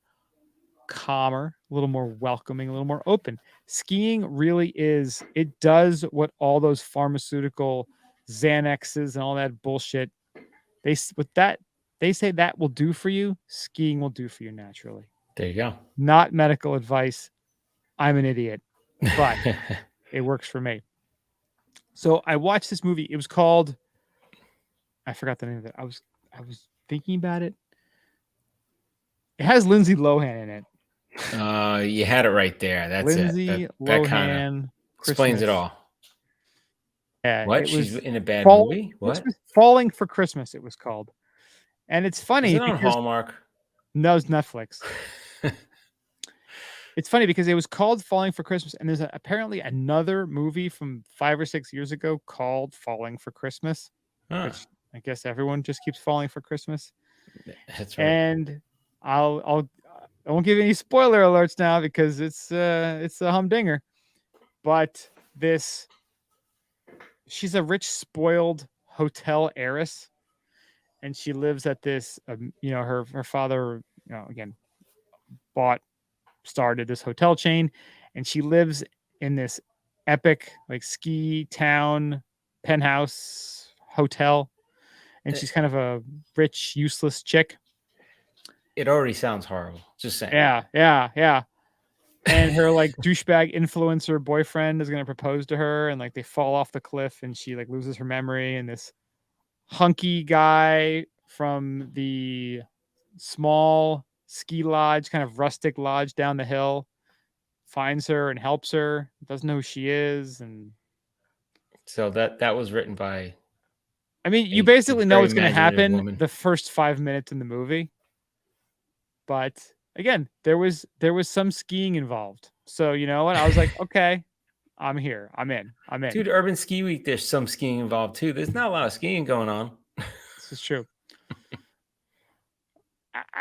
calmer, a little more welcoming, a little more open. Skiing really is, it does what all those pharmaceutical Xanaxes and all that bullshit, they say that will do for you, skiing will do for you naturally. There you go. Not medical advice. I'm an idiot, but it works for me. So I watched this movie. It was called, I forgot the name of it. I was thinking about it. It has Lindsay Lohan in it. You had it right there. That's Lindsay it. That kind Lohan of explains it Christmas. all. Yeah, What? it She's was in a bad Fall- movie? What? Falling for Christmas, it was called. And it's funny Is it on because Hallmark? no, it's Netflix. It's funny because it was called Falling for Christmas, and there's apparently another movie from 5 or 6 years ago called Falling for Christmas, Huh. which I guess everyone just keeps falling for Christmas. That's right. And I won't give any spoiler alerts now because it's a humdinger. But she's a rich, spoiled hotel heiress, and she lives at this. Her father, again, started this hotel chain, and she lives in this epic like ski town penthouse hotel, and she's kind of a rich, useless chick. It already sounds horrible. Just saying. Yeah. And her like douchebag influencer boyfriend is gonna propose to her, and like they fall off the cliff, and she like loses her memory, and this hunky guy from the small ski lodge, kind of rustic lodge down the hill, finds her and helps her, doesn't know who she is. And so that was written by, I mean, you basically know very what's going to imaginative happen woman. the first 5 minutes in the movie. But again, there was some skiing involved. So you know what? I was like, okay, I'm here. I'm in. Dude, Urban Ski Week, there's some skiing involved too. There's not a lot of skiing going on. This is true.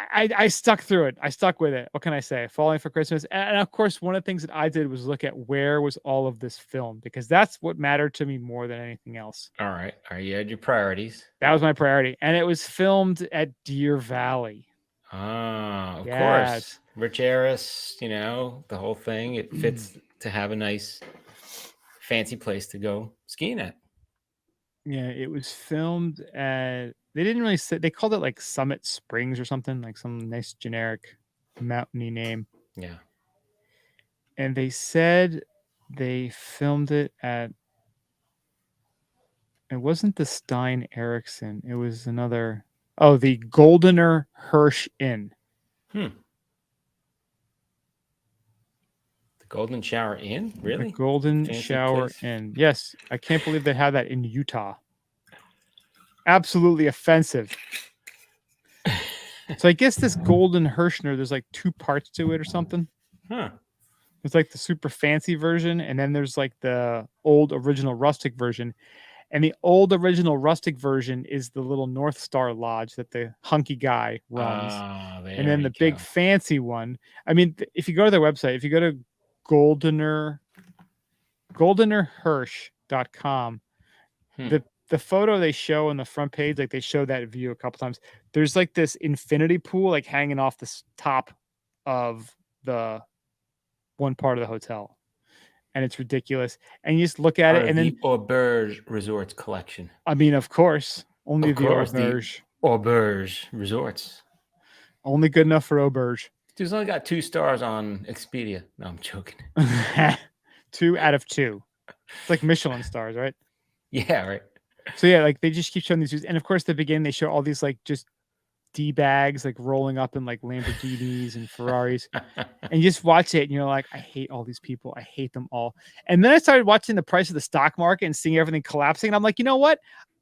I stuck through it. I stuck with it. What can I say? Falling for Christmas. And of course, one of the things that I did was look at where was all of this filmed, because that's what mattered to me more than anything else. All right. You had your priorities. That was my priority. And it was filmed at Deer Valley. Ah, of Yes. course. Rich heiress, the whole thing. It fits to have a nice fancy place to go skiing at. Yeah, it was filmed at, they didn't really say, they called it like Summit Springs or something, like some nice generic mountainy name. Yeah. And they said they filmed it at, it wasn't the Stein Erickson, it was another, the Goldener Hirsch Inn. The Golden Shower Inn? Really? The Golden Fancy Shower place. Inn. Yes, I can't believe they have that in Utah. Absolutely offensive. So I guess this Golden Hirschner, there's like 2 parts to it or something. Huh. It's like the super fancy version, and then there's like the old original rustic version. And the old original rustic version is the little North Star Lodge that the hunky guy runs. And then the big fancy one. I mean, if you go to their website, if you go to goldenerhirsch.com, the photo they show on the front page, like they show that view a couple times. There's like this infinity pool, like hanging off the top of the one part of the hotel, and it's ridiculous. And you just look at Part it, of and then the Auberge Resorts collection. I mean, of course, only Of the course, the auberge, Auberge Resorts. only good enough for auberge. Dude's only got 2 stars on Expedia. No, I'm joking. 2 out of 2. It's like Michelin stars, right? Yeah, right. So yeah, like they just keep showing these views, and of course, at the beginning they show all these like just D bags like rolling up in like Lamborghinis and Ferraris, and you just watch it, and you're like, I hate all these people, I hate them all. And then I started watching the price of the stock market and seeing everything collapsing, and I'm like, you know what?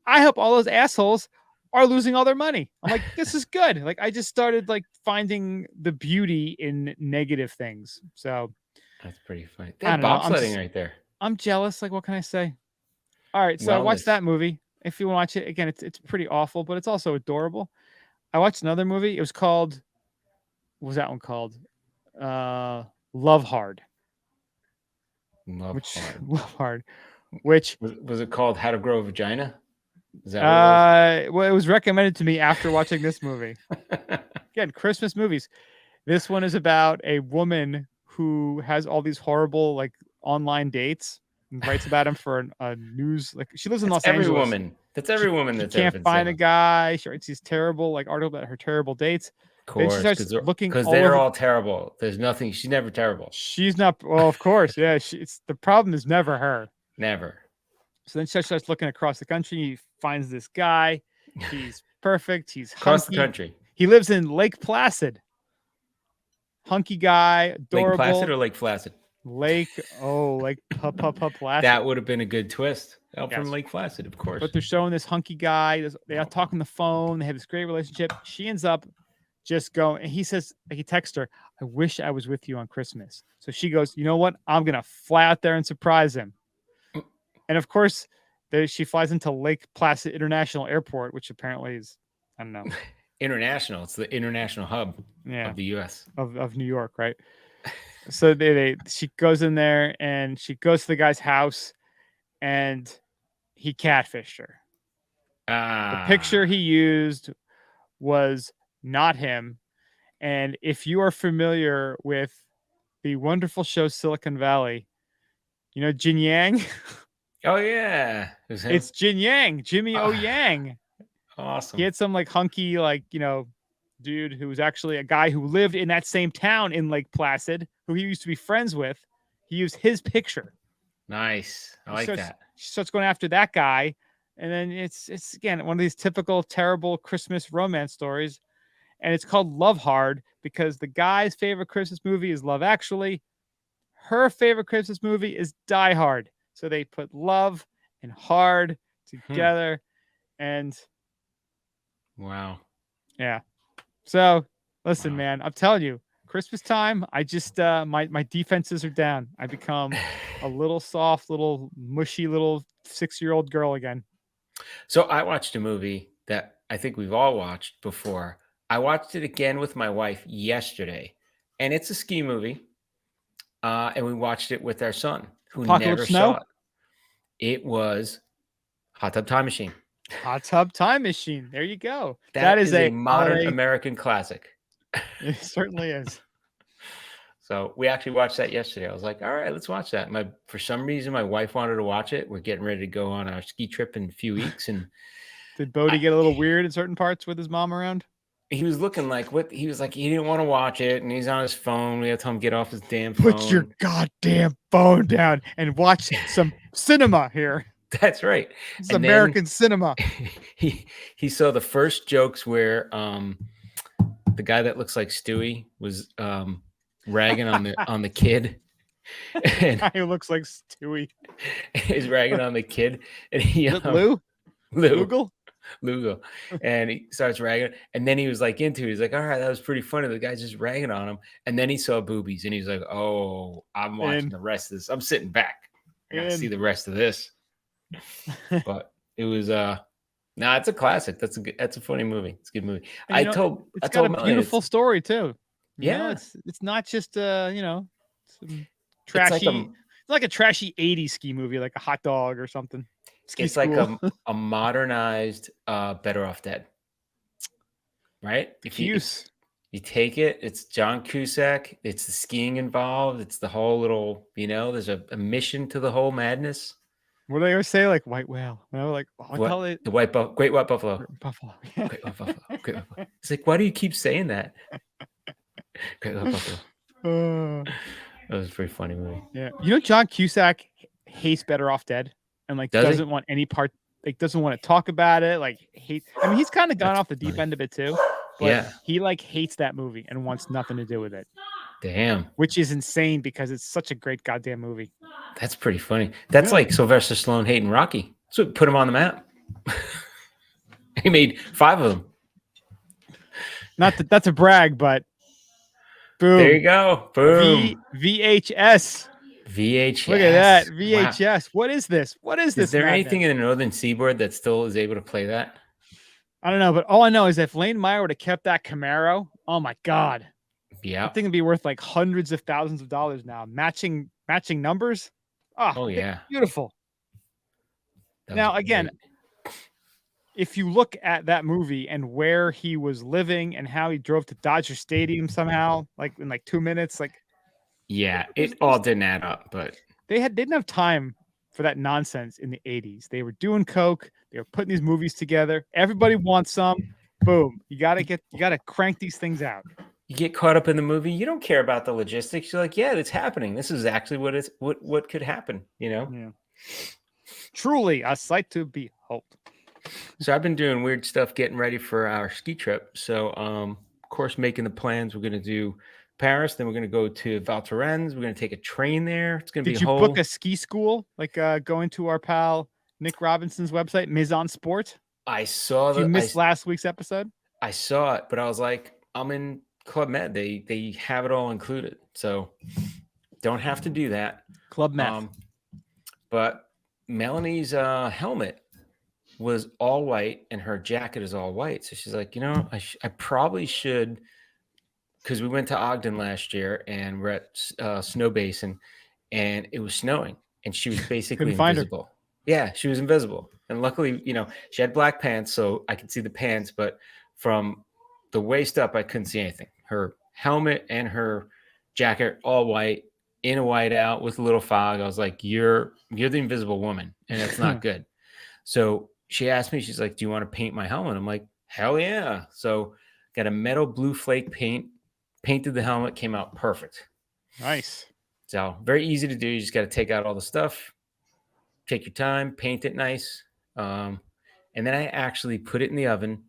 I hope all those assholes are losing all their money. I'm like, this is good. Like I just started like finding the beauty in negative things. So That's pretty funny. I don't know, Bobsledding right there. I'm jealous. Like, what can I say? All right, so I watched Wellness. that movie. If you watch it again, it's pretty awful, but it's also adorable. I watched another movie. It was called, what was that one called? Love Hard. Love Which Hard. Love Hard. Which Was it called How to Grow a Vagina? Is that well, it was recommended to me after watching this movie. what it was? Again, Christmas movies. This one is about a woman who has all these horrible like online dates and writes about them for a news. Like she lives in Los every Angeles. woman. That's every woman She that's ever can't been find a single. guy. She writes these terrible like articles about her terrible dates. Of Then she course, starts looking because all they're over. all terrible. There's nothing. She's never terrible. She's not. Well, of course, yeah. It's the problem is never her. Never. So then she starts looking across the country. He finds this guy. He's perfect. He's Across the hunky. country. He lives in Lake Placid. Hunky guy, adorable. Lake Placid or Lake Flaccid? Lake Placid. That would have been a good twist. Out Yes. from Lake Placid, of course. But they're showing this hunky guy. They are talking on the phone. They have this great relationship. She ends up just going, and he says, like he texts her, I wish I was with you on Christmas. So she goes, you know what? I'm going to fly out there and surprise him. And of course, she flies into Lake Placid International Airport, which apparently is, I don't know. International. It's the international hub Yeah. of the U.S. Of New York, right? So she goes in there and she goes to the guy's house and he catfished her. The picture he used was not him. And if you are familiar with the wonderful show Silicon Valley, you know Jin Yang? Oh, yeah. It's Jin Yang, Jimmy O Yang. Awesome. He had some like hunky, like, dude who was actually a guy who lived in that same town in Lake Placid, who he used to be friends with. He used his picture. Nice. I like that. She starts going after that guy. And then it's again, one of these typical terrible Christmas romance stories. And it's called Love Hard because the guy's favorite Christmas movie is Love Actually. Her favorite Christmas movie is Die Hard. So they put love and hard together. And wow. Yeah. So listen, Wow. man, I'm telling you, Christmas time, I just my defenses are down. I become a little soft, little mushy, little 6-year-old girl again. So I watched a movie that I think we've all watched before. I watched it again with my wife yesterday, and it's a ski movie. And we watched it with our son, who Apocalypse never Now? saw it. It was Hot Tub Time Machine. Hot Tub Time Machine. There you go. That is a modern holiday- American classic. It certainly is. So we actually watched that yesterday. I was like, all right, let's watch that. For some reason, my wife wanted to watch it. We're getting ready to go on our ski trip in a few weeks. And Did Bodie get a little weird in certain parts with his mom around? he was looking like what he was like, he didn't want to watch it, and he's on his phone. We had to tell him get off his damn phone. Put your goddamn phone down and watch some cinema here. That's right. It's And then American cinema. he saw the first jokes where the guy that looks like Stewie was ragging on the kid. And Guy who looks like Stewie. he's ragging on the kid, and he Is it Lou? Lugal, and he starts ragging, and then he was like he's like, all right, that was pretty funny. The guy's just ragging on him, and then he saw boobies, and he's like, oh, I'm watching the rest of this. I'm sitting back. I gotta see the rest of this. But it was it's a classic. That's a funny movie. It's a good movie. And, I told got a Melanie, beautiful story too. Yeah. It's not just some it's trashy. like It's like a trashy 80s ski movie, like a Hot Dog or something. it's like a modernized Better Off Dead. Right? You take it. It's John Cusack. It's the skiing involved. It's the whole little, there's a mission to the whole madness. What do they always say? Like white whale. Like, oh, What? tell it The Great White Buffalo. buffalo. Great White Buffalo. Great White Buffalo. It's like, why do you keep saying that? Great White Buffalo. That was a pretty funny movie. Yeah. John Cusack hates Better Off Dead and like doesn't want any part, like doesn't want to talk about it. Like he's kind of gone off the deep end of it too. But he like hates that movie and wants nothing to do with it. Damn. Which is insane because it's such a great goddamn movie. That's pretty funny. That's like Sylvester Stallone hating Rocky. That's what put him on the map. He made 5 of them. Not that that's a brag, but boom. There you go. Boom. VHS. VHS. Look at that. VHS. Wow. What is this? What is this? Is there anything in the Northern Seaboard that still is able to play that? I don't know, but all I know is if Lane Meyer would have kept that Camaro, oh my God. Yeah. I think it'd be worth like hundreds of thousands of dollars now. Matching numbers. Oh yeah. Beautiful. Now, again, if you look at that movie and where he was living and how he drove to Dodger Stadium somehow, like in like 2 minutes, like it all didn't add up, but they didn't have time for that nonsense in the 80s. They were doing coke, they were putting these movies together. Everybody wants some. Boom. You gotta crank these things out. You get caught up in the movie, you don't care about the logistics. You're like, yeah, it's happening. This is actually what could happen, Yeah. Truly a sight to behold. So I've been doing weird stuff getting ready for our ski trip. So of course, making the plans. We're gonna do Paris, then we're gonna go to Val Thorens. We're gonna take a train there. It's gonna be Did you book a ski school? Like going to our pal Nick Robinson's website, Maison Sport? I saw that. You missed last week's episode? I saw it, but I was like, I'm in Club Med. They have it all included. So don't have to do that. Club Med. But Melanie's helmet was all white and her jacket is all white. So she's like, I probably should, because we went to Ogden last year and we're at Snow Basin and it was snowing and she was basically invisible. Yeah, she was invisible. And luckily, she had black pants, so I could see the pants, but from the waist up, I couldn't see anything. Her helmet and her jacket, all white, in a whiteout with a little fog. I was like, you're the invisible woman, and it's not good. So she asked me, she's like, do you want to paint my helmet? I'm like, hell yeah. So got a metal blue flake paint, painted the helmet, came out perfect. Nice. So very easy to do. You just got to take out all the stuff, take your time, paint it nice. And then I actually put it in the oven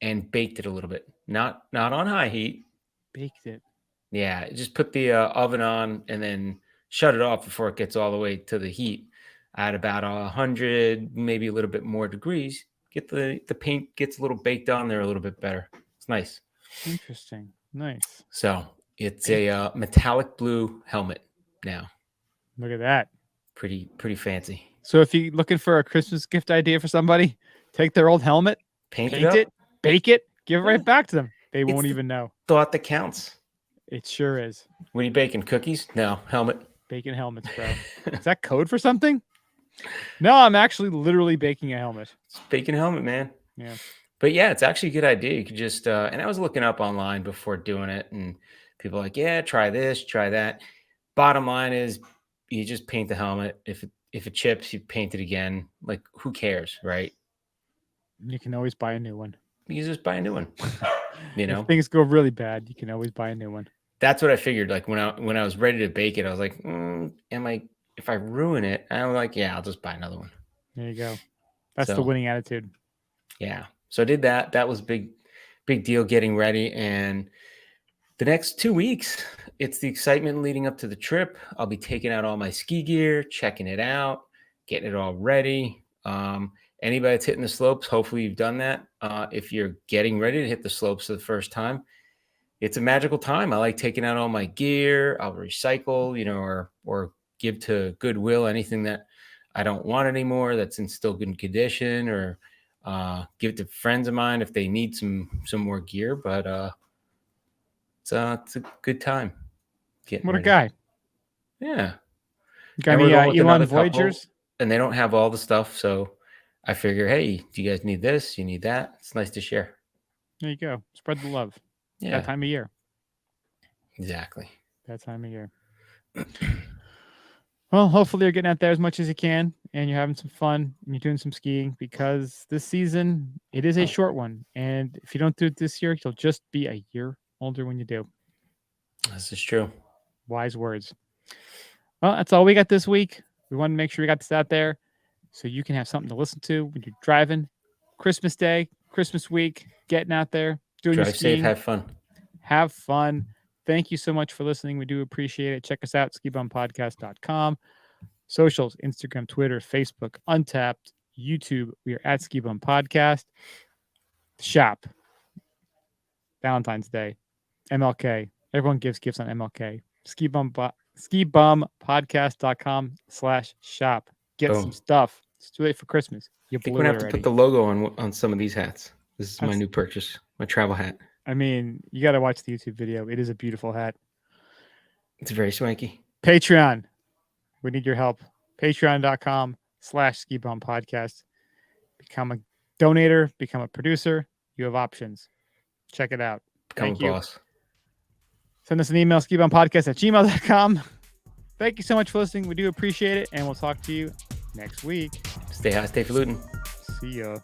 and baked it a little bit. Not on high heat. Baked it. Yeah, just put the oven on and then shut it off before it gets all the way to the heat at about 100, maybe a little bit more degrees. Get the paint gets a little baked on there a little bit better. It's nice. Interesting. Nice. So it's a metallic blue helmet now. Look at that. Pretty fancy. So if you're looking for a Christmas gift idea for somebody, take their old helmet, paint it, bake it, give it right back to them. They won't even know. Thought that counts. It sure is. What are you baking? Cookies? No, helmet. Baking helmets, bro. Is that code for something? No, I'm actually literally baking a helmet. It's baking a helmet, man. Yeah. But yeah, it's actually a good idea. You could just, and I was looking up online before doing it, and people are like, yeah, try this, try that. Bottom line is, you just paint the helmet. If it chips, you paint it again. Like, who cares, right? You can always buy a new one. You just buy a new one. If things go really bad, you can always buy a new one. That's what I figured. Like when I was ready to bake it, I was like, if I ruin it, I'm like, yeah, I'll just buy another one. There you go. That's the winning attitude. Yeah. So I did that. That was big deal getting ready. And the next 2 weeks, it's the excitement leading up to the trip. I'll be taking out all my ski gear, checking it out, getting it all ready. Anybody that's hitting the slopes, hopefully you've done that. If you're getting ready to hit the slopes for the first time, it's a magical time. I like taking out all my gear. I'll recycle, or give to Goodwill anything that I don't want anymore that's in still good condition, or give it to friends of mine if they need some more gear. But it's a good time. What a guy. Yeah. Got any Elon Voyagers? And they don't have all the stuff, so I figure, hey, do you guys need this? You need that? It's nice to share. There you go. Spread the love. Yeah, That time of year. exactly. That time of year. Well, hopefully you're getting out there as much as you can and you're having some fun and you're doing some skiing, because this season, it is a short one. And if you don't do it this year, you'll just be a year older when you do. This is true. Wise words. Well, that's all we got this week. We wanted to make sure we got this out there so you can have something to listen to when you're driving. Christmas Day, Christmas week, getting out there, doing your Drive skiing. safe, have fun. Have fun. Thank you so much for listening. We do appreciate it. Check us out, skibumpodcast.com. Socials, Instagram, Twitter, Facebook, Untapped, YouTube. We are at Ski Bum Podcast. Shop. Valentine's Day. MLK. Everyone gives gifts on MLK. skibumpodcast.com/shop. Get Boom. some stuff. It's too late for Christmas. You I think blew we're it gonna have to already. put the logo on some of these hats. This is my That's- new purchase, my travel hat. I mean, you got to watch the YouTube video. It is a beautiful hat. It's very swanky. Patreon. We need your help. Patreon.com/skibumpodcast. Become a donator, become a producer. You have options. Check it out. Become Thank a you. boss. Send us an email, skibumpodcast@gmail.com. Thank you so much for listening. We do appreciate it, and we'll talk to you next week. Stay high, stay falutin'. See ya.